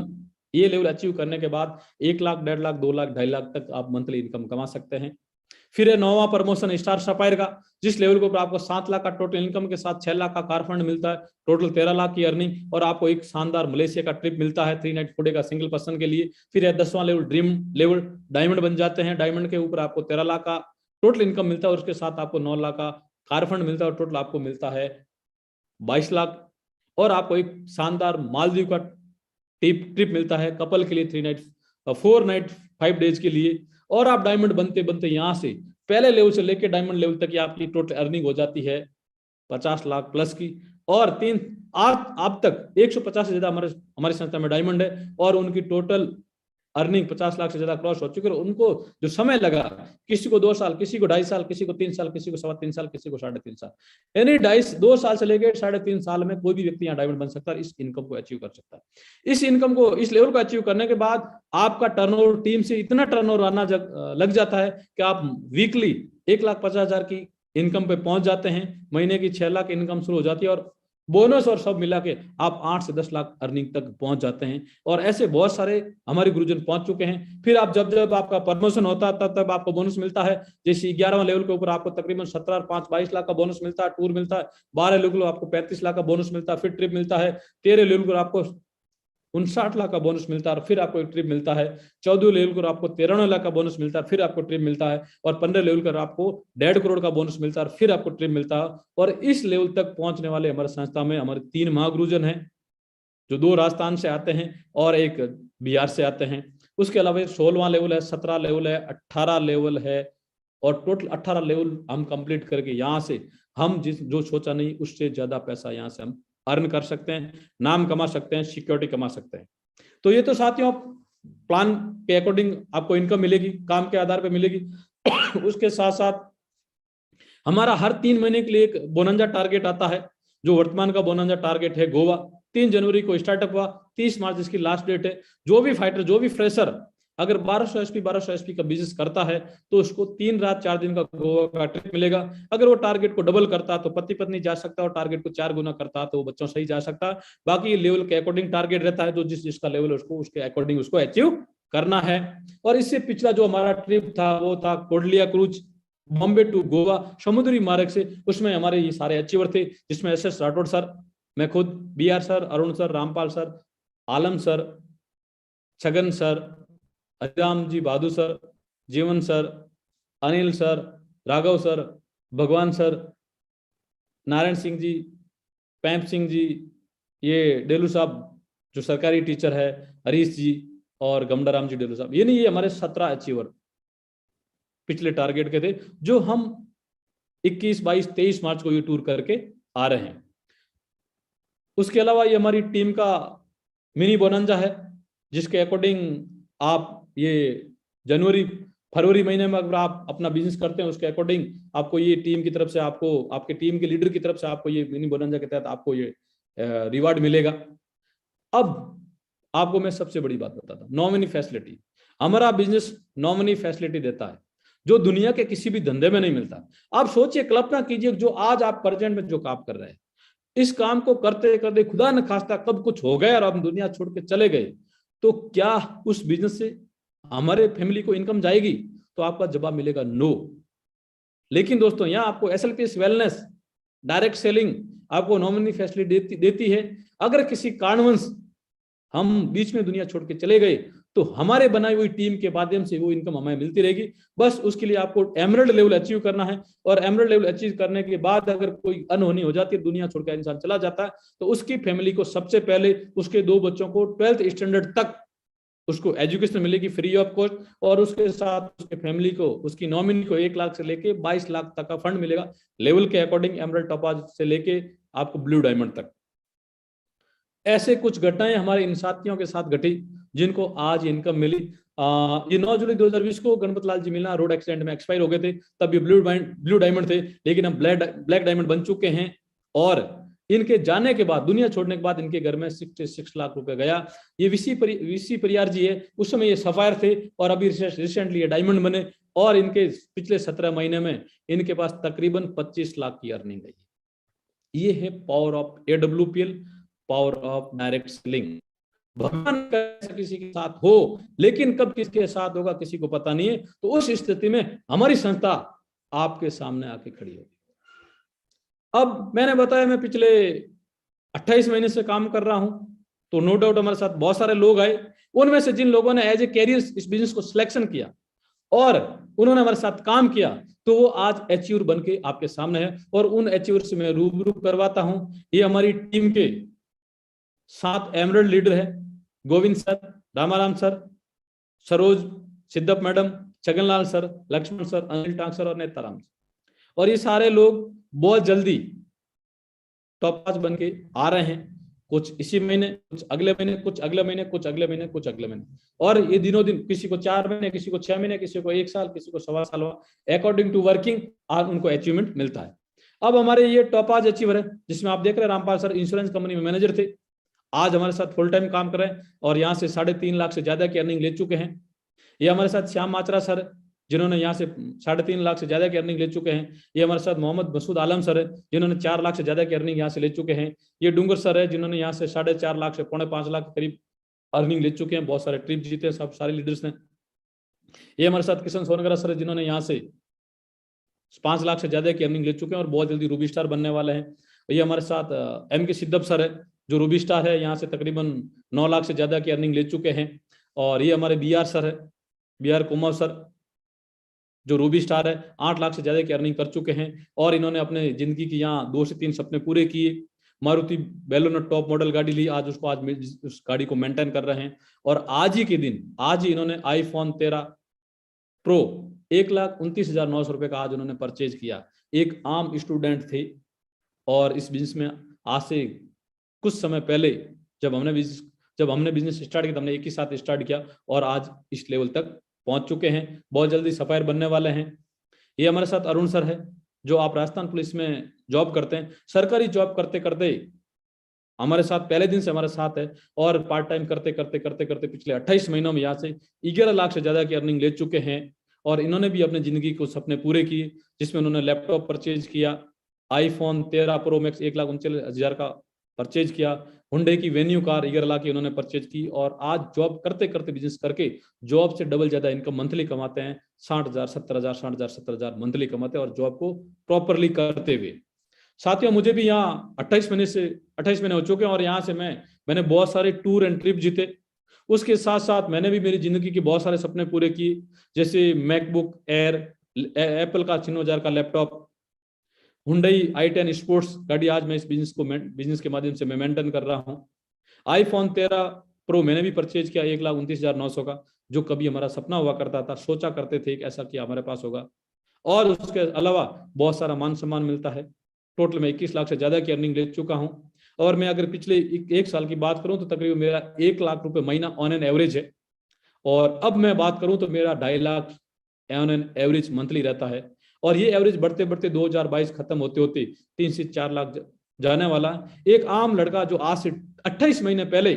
[SPEAKER 2] ये लेवल अचीव करने के बाद 1 लाख, 1.5 लाख, 2 लाख, 2.5 लाख तक आप मंथली इनकम कमा सकते हैं। फिर है 9वां प्रमोशन स्टार सफायर का, जिस लेवल को आपको 7 लाख का टोटल इनकम के साथ 6 लाख का कार फंड मिलता है, टोटल 13 लाख की अर्निंग, और आपको एक शानदार मलेशिया का ट्रिप मिलता है 3 नाइट 4 डे का सिंगल पर्सन के लिए। फिर है 10वां लेवल ड्रीम लेवल, डायमंड बन जाते हैं। डायमंड के ऊपर आपको 13 लाख का टोटल इनकम मिलता है, और उसके साथ आपको 9 लाख का कार फंड मिलता है, और टोटल आपको मिलता है 22 लाख। और आपको एक शानदार मालदीव का ट्रिप मिलता है कपल के लिए 4 नाइट 5 डेज के लिए। और आप डायमंड बनते बनते यहां से पहले लेवल से लेकर डायमंड लेवल तक आपकी टोटल अर्निंग हो जाती है 50 लाख प्लस की। और आप तक 150 से ज्यादा हमारी संस्था में डायमंड है, और उनकी टोटल अर्निंग 50 लाख से ज्यादा क्रॉस हो चुकी है। उनको जो समय लगा, किसी को 2 साल, किसी को 2.5 साल, किसी को 3 साल, किसी को 3.25 साल, किसी को 3.5 साल, यानी 2 साल से लेकर 3.5 साल में कोई भी व्यक्ति यहाँ डायमंड बन सकता है, इस इनकम को अचीव कर सकता है। इस इनकम को, इस लेवल को अचीव करने के बाद आपका टर्नओवर टीम से इतना टर्नओवर आना लग जाता है कि आप वीकली 1,50,000 की इनकम पे पहुंच जाते हैं। महीने की 6 लाख इनकम शुरू हो जाती है, और बोनस और सब मिला के आप 8 से 10 लाख अर्निंग तक पहुंच जाते हैं। और ऐसे बहुत सारे हमारे गुरुजन पहुंच चुके हैं। फिर आप जब आपका प्रमोशन होता है तब आपको बोनस मिलता है। जैसे 11वां लेवल के ऊपर आपको तकरीबन 17 और 5 22 लाख का बोनस मिलता है, टूर मिलता है। 12 लेवल को आपको 35 लाख का बोनस मिलता है, फिर ट्रिप मिलता है। 13 लेवल को आपको 59 लाख का बोनस मिलता है, फिर आपको एक ट्रिप मिलता है। 14 लेवल पर आपको 93 लाख का बोनस मिलता है, फिर आपको ट्रिप मिलता है। और 15 लेवल पर आपको 1.5 करोड़ का बोनस मिलता है, फिर आपको ट्रिप मिलता है। और इस लेवल तक पहुंचने वाले हमारे संस्था में हमारे 3 महागुरुजन हैं, जो 2 राजस्थान से आते हैं और 1 बिहार से आते हैं। उसके अलावा 16वां लेवल है, 17 लेवल है, 18 लेवल है, और टोटल 18 लेवल हम कंप्लीट करके यहाँ से हम जो सोचा नहीं उससे ज्यादा पैसा यहाँ से हम अर्न कर सकते हैं, नाम कमा सकते हैं, सिक्योरिटी कमा सकते हैं। तो ये तो साथियों प्लान के अकॉर्डिंग आपको इनकम मिलेगी, काम के आधार पर मिलेगी। उसके साथ साथ हमारा हर 3 महीने के लिए एक बोनंजा टारगेट आता है, जो वर्तमान का बोनंजा टारगेट है गोवा। 3 जनवरी को स्टार्टअप हुआ, 30 मार्च इसकी लास्ट डेट है। जो भी फाइटर, जो भी फ्रेशर अगर 1200 एसपी का बिजनेस करता है तो उसको 3 रात 4 दिन का गोवा का ट्रिप मिलेगा। अगर वो टारगेट को डबल करता है तो पति पत्नी जा सकता है, और टारगेट को 4 गुना करता है तो वो बच्चों से ही जा सकता है। बाकी लेवल के अकॉर्डिंग टारगेट रहता है, तो जिसका लेवल उसको उसके अकॉर्डिंग उसको अचीव करना है। और इससे पिछला जो हमारा ट्रिप था वो था कोडलिया क्रूज, बॉम्बे टू गोवा समुद्री मार्ग से। उसमें हमारे ये सारे अचीवर थे, जिसमें SS राठौड़ सर, मैं खुद, BR sir, Arun sir, Rampal sir, Alam sir, Chhagan sir, Hariram ji Bahadur sir, Jeevan sir, Anil sir, Raghav sir, Bhagwan sir, Narayan Singh ji, पैंप सिंह जी, ये डेलू साहब जो सरकारी टीचर है, हरीश जी, और गमडाराम जी डेलू साहब। ये हमारे 17 अचीवर पिछले टारगेट के थे, जो हम 21, 22, 23 मार्च को ये टूर करके आ रहे हैं। उसके अलावा ये हमारी टीम का मिनी बोनंजा है, जिसके अकॉर्डिंग आप ये जनवरी फरवरी महीने में अगर आप अपना बिजनेस करते हैं उसके अकॉर्डिंग आपको ये टीम की तरफ से, आपको आपके टीम के लीडर की तरफ से आपको ये मिनी बोनंजा के तहत आपको ये रिवार्ड मिलेगा। अब आपको मैं सबसे बड़ी बात बताता हूँ, नॉमिनी फैसिलिटी। हमारा बिजनेस नॉमिनी फैसिलिटी देता है, जो दुनिया के किसी भी धंधे में नहीं मिलता। आप सोचिए, कल्पना कीजिए, जो आज आप प्रेजेंट में जो काम कर रहे हैं, इस काम को करते करते खुदा न खास्ता कब कुछ हो गया और हम दुनिया छोड़ के चले गए, तो क्या उस बिजनेस से हमारे फैमिली को इनकम जाएगी? तो आपका जवाब मिलेगा नो। लेकिन दोस्तों यहाँ आपको SLPS वेलनेस डायरेक्ट सेलिंग आपको नॉमिनी फैसिलिटी देती है। अगर किसी कारणवश हम बीच में दुनिया छोड़ के चले गए तो हमारे बनाई हुई टीम के माध्यम से वो इनकम हमें मिलती रहेगी। बस उसके लिए आपको एमरल्ड लेवल अचीव करना है, और एमरल्ड लेवल अचीव करने के बाद अगर कोई अनहोनी हो जाती है, दुनिया छोड़ के इंसान चला जाता है, तो उसकी फैमिली को सबसे पहले उसके 2 बच्चों को 12th स्टैंडर्ड तक उसको एजुकेशन मिलेगी फ्री ऑफ कॉस्ट, और उसके साथ उसके फैमिली को, उसकी नॉमिनी को 1 लाख से लेके 22 लाख तक का फंड मिलेगा लेवल के अकॉर्डिंग, एमरल्ड टॉपाज से लेके आपको ब्लू डायमंड तक। ऐसे कुछ घटनाएं हमारे इन साथियों के साथ घटी जिनको आज इनकम मिली। ये 9 जुलाई 2020 को गणपत लाल जी मीना रोड एक्सीडेंट में एक्सपायर हो गए थे, तब ये ब्लू डायमंड थे, लेकिन हम ब्लैक डायमंड बन चुके हैं। और इनके जाने के बाद, दुनिया छोड़ने के बाद, इनके घर में 66 लाख रुपए गया। ये वीसी परियार जी है, उस समय ये सफायर थे और अभी रिसेंटली ये डायमंड बने, और इनके पिछले 17 महीने में इनके पास तकरीबन 25 लाख की अर्निंग गई। ये है power of AWPL, power of direct selling. भगवान का किसी के साथ हो, लेकिन कब किसके साथ होगा किसी को पता नहीं है। तो उस स्थिति में हमारी संस्था आपके सामने आके खड़ी होगी। अब मैंने बताया मैं पिछले 28 महीने से काम कर रहा हूं, तो नो डाउट हमारे साथ बहुत सारे लोग आए। उनमें से जिन लोगों ने एज ए कैरियर इस बिजनेस को सिलेक्शन किया और उन्होंने हमारे साथ काम किया, तो वो आज अचीवर बन के आपके सामने है, और उन अचीवर से मैं रूबरू करवाता हूं। ये हमारी टीम के 7 एमरल्ड लीडर है, Govind sir, Ramaram sir, Saroj, Siddhap madam, Chhaganlal sir, Laxman sir, Anil Tang sir और नेताराम सर। और ये सारे लोग बहुत जल्दी टॉप बन के आ रहे हैं, कुछ इसी महीने, कुछ अगले महीने, कुछ अगले महीने, कुछ अगले महीने, कुछ अगले महीने। और ये दिनों दिन किसी को 4 महीने, किसी को 6 महीने, किसी को 1 साल, किसी को 1.25 साल हुआ, अकॉर्डिंग टू वर्किंग आज उनको अचीवमेंट मिलता है। अब हमारे ये टॉपाज अचीवर है, जिसमें आप देख रहे हैं रामपाल सर इंश्योरेंस कंपनी में मैनेजर थे, आज हमारे साथ फुल टाइम काम कर रहे हैं और यहाँ से 3.5 लाख से ज्यादा की अर्निंग ले चुके हैं। ये हमारे साथ श्याम माचरा सर, जिन्होंने यहाँ से 3.5 लाख से ज्यादा की अर्निंग ले चुके हैं। ये हमारे साथ मोहम्मद मसूद आलम सर है, जिन्होंने 4 लाख से ज्यादा की अर्निंग यहाँ से ले चुके हैं। ये डूंगर सर है, जिन्होंने यहाँ से 4.5 लाख से 5.25 लाख के करीब अर्निंग ले चुके हैं, बहुत सारे ट्रिप जीते सब सारे लीडर्स ने। ये हमारे साथ किशन सोनगरा सर है, जिन्होंने यहाँ से 5 लाख से ज्यादा की अर्निंग ले चुके हैं और बहुत जल्दी रूबी स्टार बनने वाले हैं। ये हमारे साथ MK सिद्धप सर है, जो रूबी स्टार है, यहाँ से तकरीबन 9 लाख से ज्यादा की अर्निंग ले चुके हैं। और ये हमारे BR सर है, BR कुमार सर, जो रूबी स्टार है, 8 लाख से ज्यादा की अर्निंग कर चुके हैं और इन्होंने अपने जिंदगी की यहाँ 2 से 3 सपने पूरे किए। मारुति बैलोनो टॉप मॉडल गाड़ी ली, आज उस गाड़ी को मेंटेन कर रहे हैं। और आज ही के दिन, आज ही इन्होंने iPhone 13 Pro 1,29,900 रुपए का आज उन्होंने परचेज किया। एक आम स्टूडेंट थे और इस बिजनेस में आज से कुछ समय पहले जब हमने बिजनेस स्टार्ट किया, हमने एक ही साथ स्टार्ट किया और आज इस लेवल तक पहुंच चुके हैं, बहुत जल्दी सफायर बनने वाले हैं। ये हमारे साथ अरुण सर है, जो आप राजस्थान पुलिस में जॉब करते हैं, सरकारी जॉब करते करते हमारे साथ पहले दिन से हमारे साथ है और पार्ट टाइम करते करते पिछले 28 महीनों में यहाँ से 11 लाख से ज्यादा की अर्निंग ले चुके हैं। और इन्होंने भी अपनी जिंदगी को सपने पूरे किए, जिसमें उन्होंने लैपटॉप परचेज किया, iPhone 13 Pro Max 1,39,000 का परचेज किया, हुंडई की वेन्यू कार 11 लाख की उन्होंने परचेज की और आज जॉब करते करते बिजनेस करके जॉब से डबल ज्यादा इनकम मंथली कमाते हैं। 60,000 70,000 60,000 70,000 मंथली कमाते हैं और जॉब को प्रॉपरली करते हुए। साथियों, मुझे भी यहाँ 28 महीने हो चुके हैं और यहाँ से मैंने बहुत सारे टूर एंड ट्रिप जीते। उसके साथ साथ मैंने भी मेरी जिंदगी के बहुत सारे सपने पूरे किए, जैसे मैकबुक एयर, एप्पल का 96,000 का लैपटॉप, हुंडई i10 स्पोर्ट्स गाड़ी आज मैं इस बिजनेस के माध्यम से मैं मेंटेन कर रहा हूं। iPhone 13 Pro मैंने भी परचेज किया 1,29,900 का, जो कभी हमारा सपना हुआ करता था, सोचा करते थे कि ऐसा क्या हमारे पास होगा। और उसके अलावा बहुत सारा मान सम्मान मिलता है। टोटल में 21 लाख से ज्यादा की अर्निंग ले चुका हूं। और मैं अगर पिछले 1 साल की बात करूं तो तकरीबन मेरा 1 लाख रुपए महीना ऑन एन एवरेज है। और अब मैं बात करूं तो मेरा 2.5 lakh on an average monthly रहता है। और ये एवरेज बढ़ते बढ़ते 2022 खत्म होते होते 3 से 4 लाख जाने वाला। एक आम लड़का जो आज से 28 महीने पहले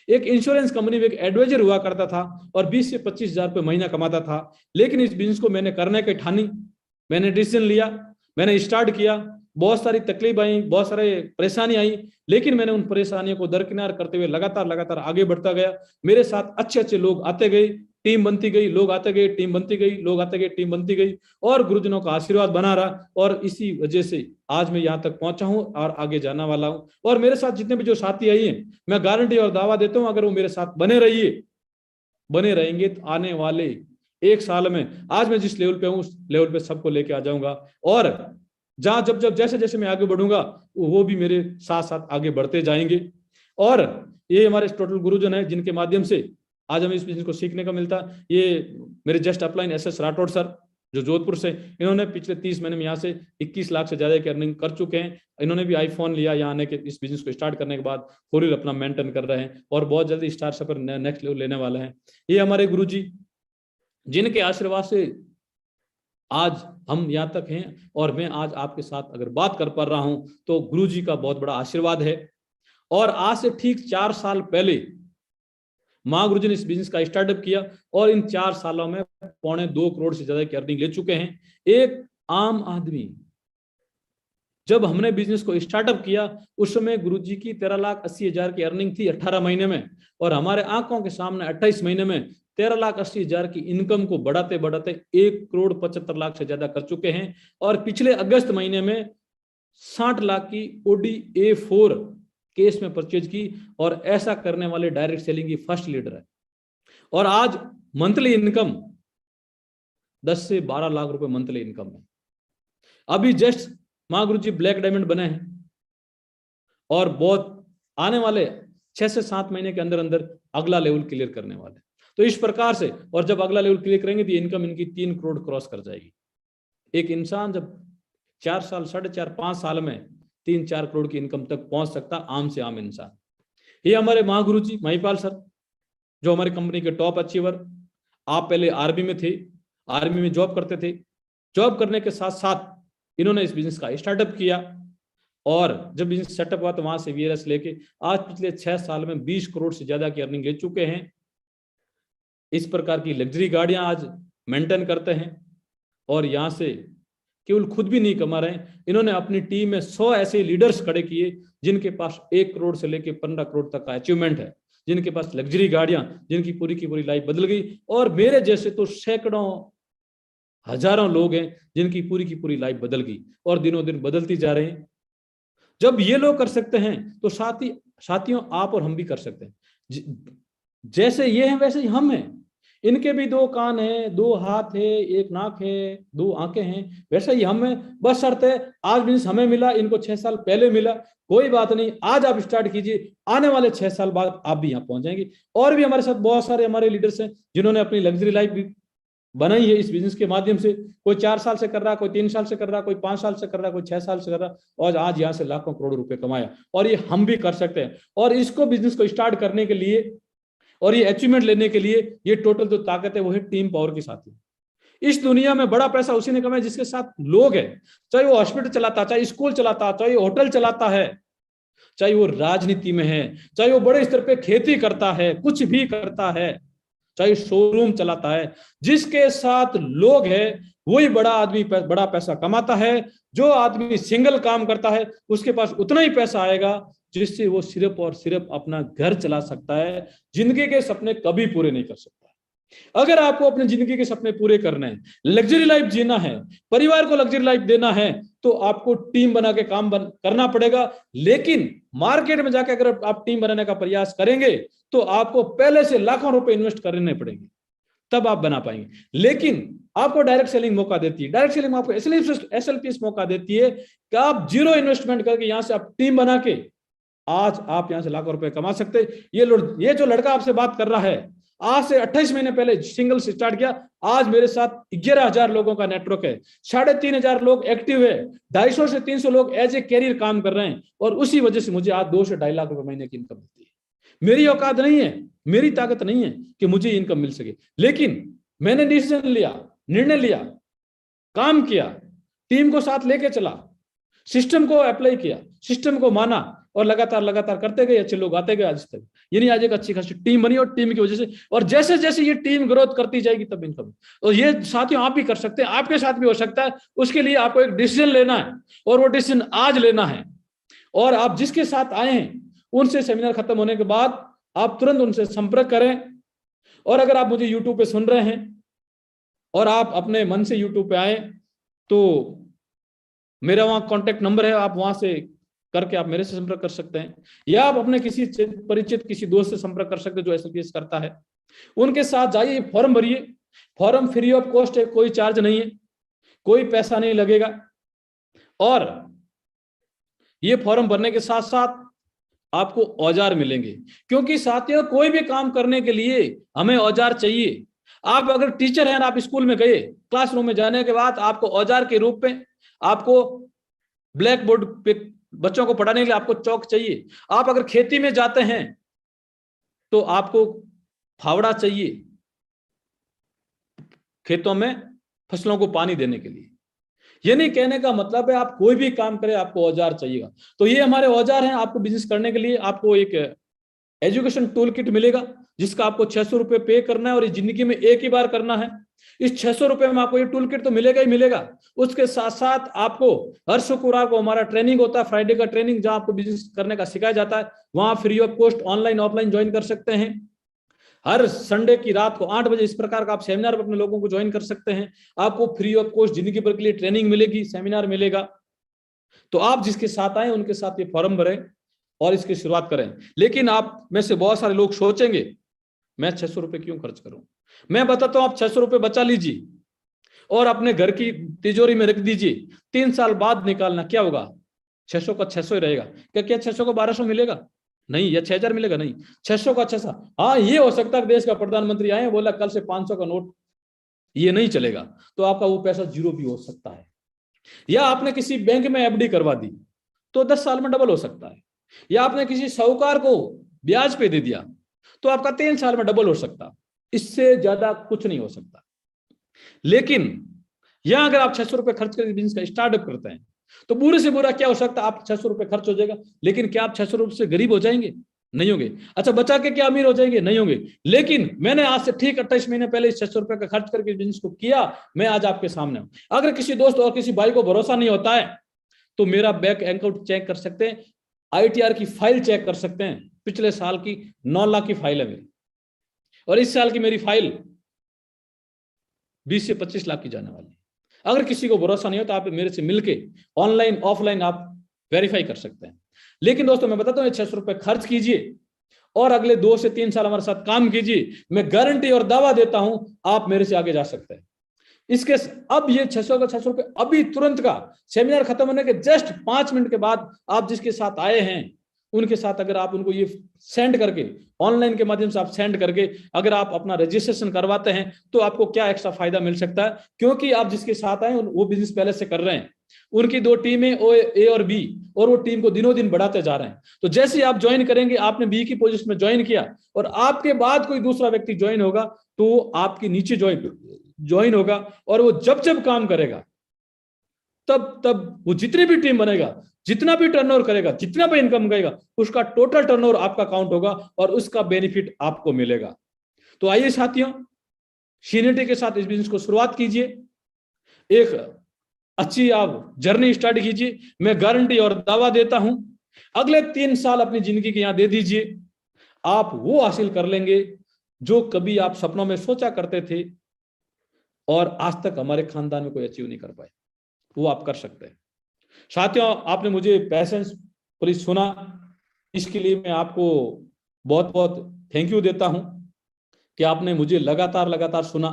[SPEAKER 2] एक इंश्योरेंस कंपनी में एक एडवाइजर हुआ करता था और 20 से 25,000 रुपये महीना कमाता था, लेकिन इस बिजनेस को मैंने करने की ठानी, मैंने डिसीजन लिया, मैंने स्टार्ट किया बहुत सारी तकलीफ आई, बहुत सारे परेशानी आई, लेकिन मैंने उन परेशानियों को दरकिनार करते हुए लगातार आगे बढ़ता गया। मेरे साथ अच्छे अच्छे लोग आते गए, टीम बनती गई, लोग आते गए, टीम बनती गई, लोग आते गए, टीम बनती गई, और गुरुजनों का आशीर्वाद बना रहा, और इसी वजह से आज मैं यहाँ तक पहुंचा हूं और आगे जाने वाला हूं। और मेरे साथ जितने भी जो साथी आई हैं, मैं गारंटी और दावा देता हूं, अगर वो मेरे साथ बने रहेंगे तो आने वाले 1 साल में आज मैं जिस लेवल पे हूं उस लेवल पे सबको लेके आ जाऊंगा। और जहां जब जैसे जैसे मैं आगे बढ़ूंगा वो भी मेरे साथ साथ आगे बढ़ते जाएंगे। और ये हमारे टोटल गुरुजन है जिनके माध्यम से आज हमें इस बिजनेस को सीखने का मिलता। ये मेरे just upline SS Rathore sir जो जोधपुर से, इन्होंने पिछले 30 महीने में यहाँ से 21 लाख से ज्यादा की अर्निंग कर चुके हैं। इन्होंने भी आईफोन लिया यहाँ आने के, इस बिजनेस को स्टार्ट करने के बाद 4 व्हीलर अपना मेंटेन कर रहे हैं और बहुत जल्दी स्टार से पर नेक्स्ट लेवल लेने वाले हैं। ये हमारे गुरुजी जिनके आशीर्वाद से आज हम यहाँ तक हैं, और मैं आज आपके साथ अगर बात कर पा रहा हूं तो गुरुजी का बहुत बड़ा आशीर्वाद है। और आज से ठीक 4 साल पहले मां गुरुजी ने इस बिजनेस का स्टार्टअप किया और इन 4 सालों में 2.25 करोड़ से ज्यादा की अर्निंग ले चुके हैं। एक आम आदमी, जब हमने बिजनेस को स्टार्टअप किया उस समय गुरुजी की 13,80,000 की अर्निंग थी 18 महीने में, और हमारे आंखों के सामने 28 महीने में 13,80,000 की इनकम को बढ़ाते बढ़ाते 1,75,00,000 से ज्यादा कर चुके हैं। और पिछले अगस्त महीने में 60 लाख की Audi A4 केस में परचेज की, और ऐसा करने वाले डायरेक्ट सेलिंग की फर्स्ट लीडर है। और आज मंथली इनकम 10 से 12 लाख रुपए मंथली इनकम है। अभी जस्ट मां गुरुजी ब्लैक डायमंड बने हैं और बहुत आने वाले 6 से 7 महीने के अंदर अंदर अगला लेवल क्लियर करने वाले। तो इस प्रकार से, और जब अगला लेवल क्लियर करेंगे तो इनकम इनकी 3 करोड़ क्रॉस कर जाएगी। एक इंसान जब 4 साल, 4.5, 5 साल में 3-4 करोड़ की इनकम तक पहुंच सकता, आम से आम इंसान। ये हमारे महागुरुजी महिपाल सर जो हमारी कंपनी के टॉप अचीवर। आप पहले आर्मी में थे, आर्मी में जॉब करते थे, जॉब करने के साथ साथ इन्होंने इस बिजनेस का स्टार्टअप किया, और जब बिजनेस सेटअप हुआ तो वहां से VRS लेके आज पिछले 6 साल में 20 करोड़ से ज्यादा की अर्निंग ले चुके हैं। इस प्रकार की लग्जरी गाड़ियां आज मेंटेन करते हैं, और यहां से केवल खुद भी नहीं कमा रहे, इन्होंने अपनी टीम में 100 ऐसे लीडर्स खड़े किए जिनके पास 1 करोड़ से लेकर 15 करोड़ तक का अचीवमेंट है, जिनके पास लग्जरी गाड़ियां, जिनकी पूरी की पूरी लाइफ बदल गई। और मेरे जैसे तो सैकड़ों हजारों लोग हैं जिनकी पूरी की पूरी लाइफ बदल गई और दिनों दिन बदलती जा रहे हैं। जब ये लोग कर सकते हैं तो साथियों आप और हम भी कर सकते हैं। जैसे ये हैं वैसे ही हम हैं। इनके भी 2 कान हैं, 2 हाथ है, 1 नाक है, 2 आंखें हैं, वैसे ही हम हैं। बस शर्त है आज बिजनेस हमें मिला, इनको 6 साल पहले मिला, कोई बात नहीं, आज आप स्टार्ट कीजिए, आने वाले 6 साल बाद आप भी यहाँ पहुंच जाएंगे। और भी हमारे साथ बहुत सारे हमारे लीडर्स हैं जिन्होंने अपनी लग्जरी लाइफ भी बनाई है इस बिजनेस के माध्यम से। कोई 4 साल से कर रहा, कोई 3 साल से कर रहा, कोई 5 साल से कर रहा, कोई 6 साल से कर रहा, और आज यहाँ से लाखों करोड़ रुपए कमाया। और ये हम भी कर सकते हैं। और इसको बिजनेस को स्टार्ट करने के लिए और ये अचीवमेंट लेने के लिए ये टोटल जो ताकत है वो है टीम पावर की साथ ही। इस दुनिया में बड़ा पैसा उसी ने कमाया जिसके साथ लोग हैं, चाहे वो हॉस्पिटल चलाता, चाहे स्कूल चलाता, चाहे होटल चलाता है, चाहे वो राजनीति में है, चाहे वो बड़े स्तर पे खेती करता है, कुछ भी करता है, चाहे शोरूम चलाता है, जिसके साथ लोग हैं वही बड़ा आदमी बड़ा पैसा कमाता है। जो आदमी सिंगल काम करता है उसके पास उतना ही पैसा आएगा जिससे वो सिर्फ और सिर्फ अपना घर चला सकता है, जिंदगी के सपने कभी पूरे नहीं कर सकता। अगर आपको अपने जिंदगी के सपने पूरे करने हैं, लग्जरी लाइफ जीना है, परिवार को लग्जरी लाइफ देना है, तो आपको टीम बना के काम करना पड़ेगा। लेकिन मार्केट में जाकर अगर आप टीम बनाने का प्रयास करेंगे तो आपको पहले से लाखों रुपए इन्वेस्ट करने पड़ेंगे, तब आप बना पाएंगे। लेकिन आपको डायरेक्ट सेलिंग मौका देती है, डायरेक्ट सेलिंग आपको SLPS मौका देती है कि आप जीरो इन्वेस्टमेंट करके यहां से आप टीम बना के आज आप यहां से लाखों रुपए कमा सकते। ये जो लड़का आपसे बात कर रहा है, आज से 28 महीने पहले सिंगल से स्टार्ट किया, आज मेरे साथ 11,000 लोगों का नेटवर्क है, 3,500 लोग एक्टिव है, 250 से 300 लोग एज ए कैरियर काम कर रहे हैं, और उसी वजह से मुझे आज 2 से 2.5 लाख रुपए महीने की इनकम मिलती है। मेरी औकात नहीं है, मेरी ताकत नहीं है कि मुझे इनकम मिल सके, लेकिन मैंने डिसीजन लिया, निर्णय लिया, काम किया, टीम को साथ लेके चला, सिस्टम को अप्लाई किया, सिस्टम को माना, और लगातार लगातार करते गए, अच्छे लोग आते गए आज तक। यानी आज एक अच्छी खासी टीम बनी और टीम की वजह से, और जैसे जैसे ये टीम ग्रोथ करती जाएगी तब इनकम। और ये साथियों आप भी कर सकते हैं, आपके साथ भी हो सकता है। उसके लिए आपको एक डिसीजन लेना है और वो डिसीजन आज लेना है। और आप जिसके साथ आए हैं उनसे सेमिनार खत्म होने के बाद आप तुरंत उनसे संपर्क करें। और अगर आप मुझे यूट्यूब पे सुन रहे हैं और आप अपने मन से यूट्यूब पे आए तो मेरा वहां कॉन्टेक्ट नंबर है, आप वहां से करके आप मेरे से संपर्क कर सकते हैं, या आप अपने किसी परिचित किसी दोस्त से संपर्क कर सकते हैं जो SLPS करता है। उनके साथ जाइए, फॉर्म भरिए। फॉर्म फ्री ऑफ कॉस्ट है, कोई चार्ज नहीं है, कोई पैसा नहीं लगेगा। और ये फॉर्म भरने के साथ साथ आपको औजार मिलेंगे, क्योंकि साथियों कोई भी काम करने के लिए हमें औजार चाहिए। आप अगर टीचर हैं, आप स्कूल में गए, क्लासरूम में जाने के बाद आपको औजार के रूप में आपको ब्लैक बोर्ड पे बच्चों को पढ़ाने के लिए आपको चौक चाहिए। आप अगर खेती में जाते हैं तो आपको फावड़ा चाहिए, खेतों में फसलों को पानी देने के लिए। ये नहीं कहने का मतलब है आप कोई भी काम करें आपको औजार चाहिएगा। तो ये हमारे औजार हैं। आपको बिजनेस करने के लिए आपको एक एजुकेशन टूल किट मिलेगा जिसका आपको 600 रुपए पे करना है और इस जिंदगी में एक ही बार करना है। इस 600 रुपए में आपको ये टूल किट तो मिलेगा ही मिलेगा। उसके साथ साथ आपको हर शुक्रवार को हमारा ट्रेनिंग होता है, फ्राइडे का ट्रेनिंग, जहां आपको बिजनेस करने का सिखाया जाता है। वहां free of cost online offline join कर सकते हैं। हर संडे की रात को 8 बजे इस प्रकार का आप सेमिनार पर अपने लोगों को ज्वाइन कर सकते हैं। आपको फ्री ऑफ कॉस्ट जिंदगी भर के लिए ट्रेनिंग मिलेगी, सेमिनार मिलेगा। तो आप जिसके साथ आए उनके साथ ये फॉर्म भरें और इसकी शुरुआत करें। लेकिन आप में से बहुत सारे लोग सोचेंगे मैं 600 रुपए क्यों खर्च करूं। मैं बताता हूं, आप 600 रुपए बचा लीजिए और अपने घर की तिजोरी में रख दीजिए। 3 साल बाद निकालना, क्या होगा? 600 का 600 ही रहेगा। क्या 600 को 1200 मिलेगा? नहीं। या 6000 मिलेगा? नहीं। 600 का 600। हाँ, ये हो सकता है देश का प्रधानमंत्री आए बोला कल से 500 का नोट, ये नहीं चलेगा, तो आपका वो पैसा जीरो भी हो सकता है। या आपने किसी बैंक में FD करवा दी तो 10 साल में डबल हो सकता है। या आपने किसी साहूकार को ब्याज पे दे दिया तो आपका 3 साल में डबल हो सकता है। इससे ज्यादा कुछ नहीं हो सकता। लेकिन यहां अगर आप 600 रुपए खर्च करके बिजनेस का स्टार्टअप करते हैं तो बुरे से बुरा क्या हो सकता है? आप 600 रुपए खर्च हो जाएगा, लेकिन क्या आप 600 रुपए से गरीब हो जाएंगे? नहीं होंगे। अच्छा, बचा के क्या अमीर हो जाएंगे? नहीं होंगे। लेकिन मैंने आज से ठीक 28 महीने पहले इस 600 रुपए का खर्च करके बिजनेस को किया, मैं आज आपके सामने हूं। अगर किसी दोस्त और किसी भाई को भरोसा नहीं होता है तो मेरा बैंक अकाउंट चेक कर सकते हैं, ITR की फाइल चेक कर सकते हैं। पिछले साल की 9 लाख की फाइल है मेरी, और इस साल की मेरी फाइल 20 से 25 लाख की जाने वाली है। अगर किसी को भरोसा नहीं हो तो आप मेरे से मिलके ऑनलाइन ऑफलाइन आप वेरीफाई कर सकते हैं। लेकिन दोस्तों मैं बताता हूं, 600 रुपए खर्च कीजिए और अगले 2 से 3 साल हमारे साथ काम कीजिए। मैं गारंटी और दावा देता हूं आप मेरे से आगे जा सकते हैं। इसके अब ये 600 का 600 रुपए अभी तुरंत का, सेमिनार खत्म होने के जस्ट 5 मिनट के बाद आप जिसके साथ आए हैं उनके साथ अगर आप उनको ये सेंड करके, ऑनलाइन के माध्यम से आप सेंड करके अगर आप अपना रजिस्ट्रेशन करवाते हैं तो आपको क्या एक्स्ट्रा फायदा मिल सकता है? क्योंकि आप जिसके साथ आए वो बिजनेस पहले से कर रहे हैं, उनकी 2 टीमें A और B, और वो टीम को दिनों दिन बढ़ाते जा रहे हैं। तो जैसे आप ज्वाइन करेंगे, आपने B की पोजीशन में ज्वाइन किया और आपके बाद कोई दूसरा व्यक्ति ज्वाइन होगा तो आपके नीचे ज्वाइन होगा, और वो जब जब काम करेगा तब तब वो जितनी भी टीम बनेगा, जितना भी टर्नओवर करेगा, जितना भी इनकम करेगा, उसका टोटल टर्नओवर आपका काउंट होगा और उसका बेनिफिट आपको मिलेगा। तो आइए साथियों, सीनियरिटी के साथ इस बिजनेस को शुरुआत कीजिए, एक अच्छी आप जर्नी स्टार्ट कीजिए। मैं गारंटी और दावा देता हूं अगले 3 साल अपनी जिंदगी के यहां दे दीजिए, आप वो हासिल कर लेंगे जो कभी आप सपनों में सोचा करते थे और आज तक हमारे खानदान में कोई अचीव नहीं कर पाए, वो आप कर सकते हैं। साथियों, आपने मुझे पेशेंस पुलिस सुना, इसके लिए मैं आपको बहुत बहुत थैंक यू देता हूं कि आपने मुझे लगातार सुना।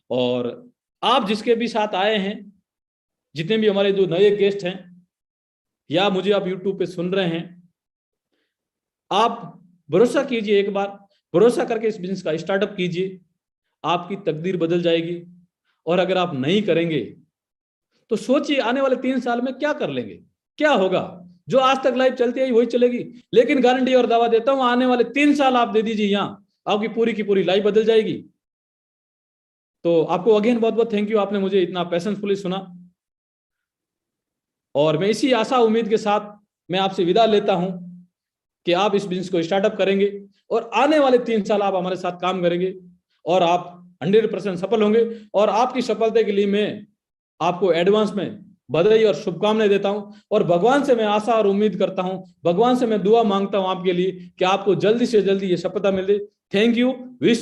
[SPEAKER 2] और आप जिसके भी साथ आए हैं, जितने भी हमारे जो नए गेस्ट हैं या मुझे आप YouTube पे सुन रहे हैं, आप भरोसा कीजिए, एक बार भरोसा करके इस बिजनेस का स्टार्टअप कीजिए, आपकी तकदीर बदल जाएगी। और अगर आप नहीं करेंगे तो सोचिए आने वाले 3 साल में क्या कर लेंगे, क्या होगा? जो आज तक लाइफ चलती है वही चलेगी, लेकिन गारंटी और दावा देता हूं आने वाले 3 साल आप दे दीजिए, यहां आपकी पूरी की पूरी लाइफ बदल जाएगी। तो आपको अगेन बहुत बहुत थैंक यू, आपने मुझे इतना पेशेंसफुली सुना। और मैं इसी आशा उम्मीद के साथ मैं आपसे विदा लेता हूं कि आप इस बिजनेस को स्टार्टअप करेंगे और आने वाले 3 साल आप हमारे साथ काम करेंगे और आप 100% सफल होंगे। और आपकी सफलता के लिए मैं आपको एडवांस में बधाई और शुभकामनाएं देता हूं और भगवान से मैं आशा और उम्मीद करता हूं, भगवान से मैं दुआ मांगता हूं आपके लिए कि आपको जल्दी से जल्दी ये सफलता मिले। Thank you. विश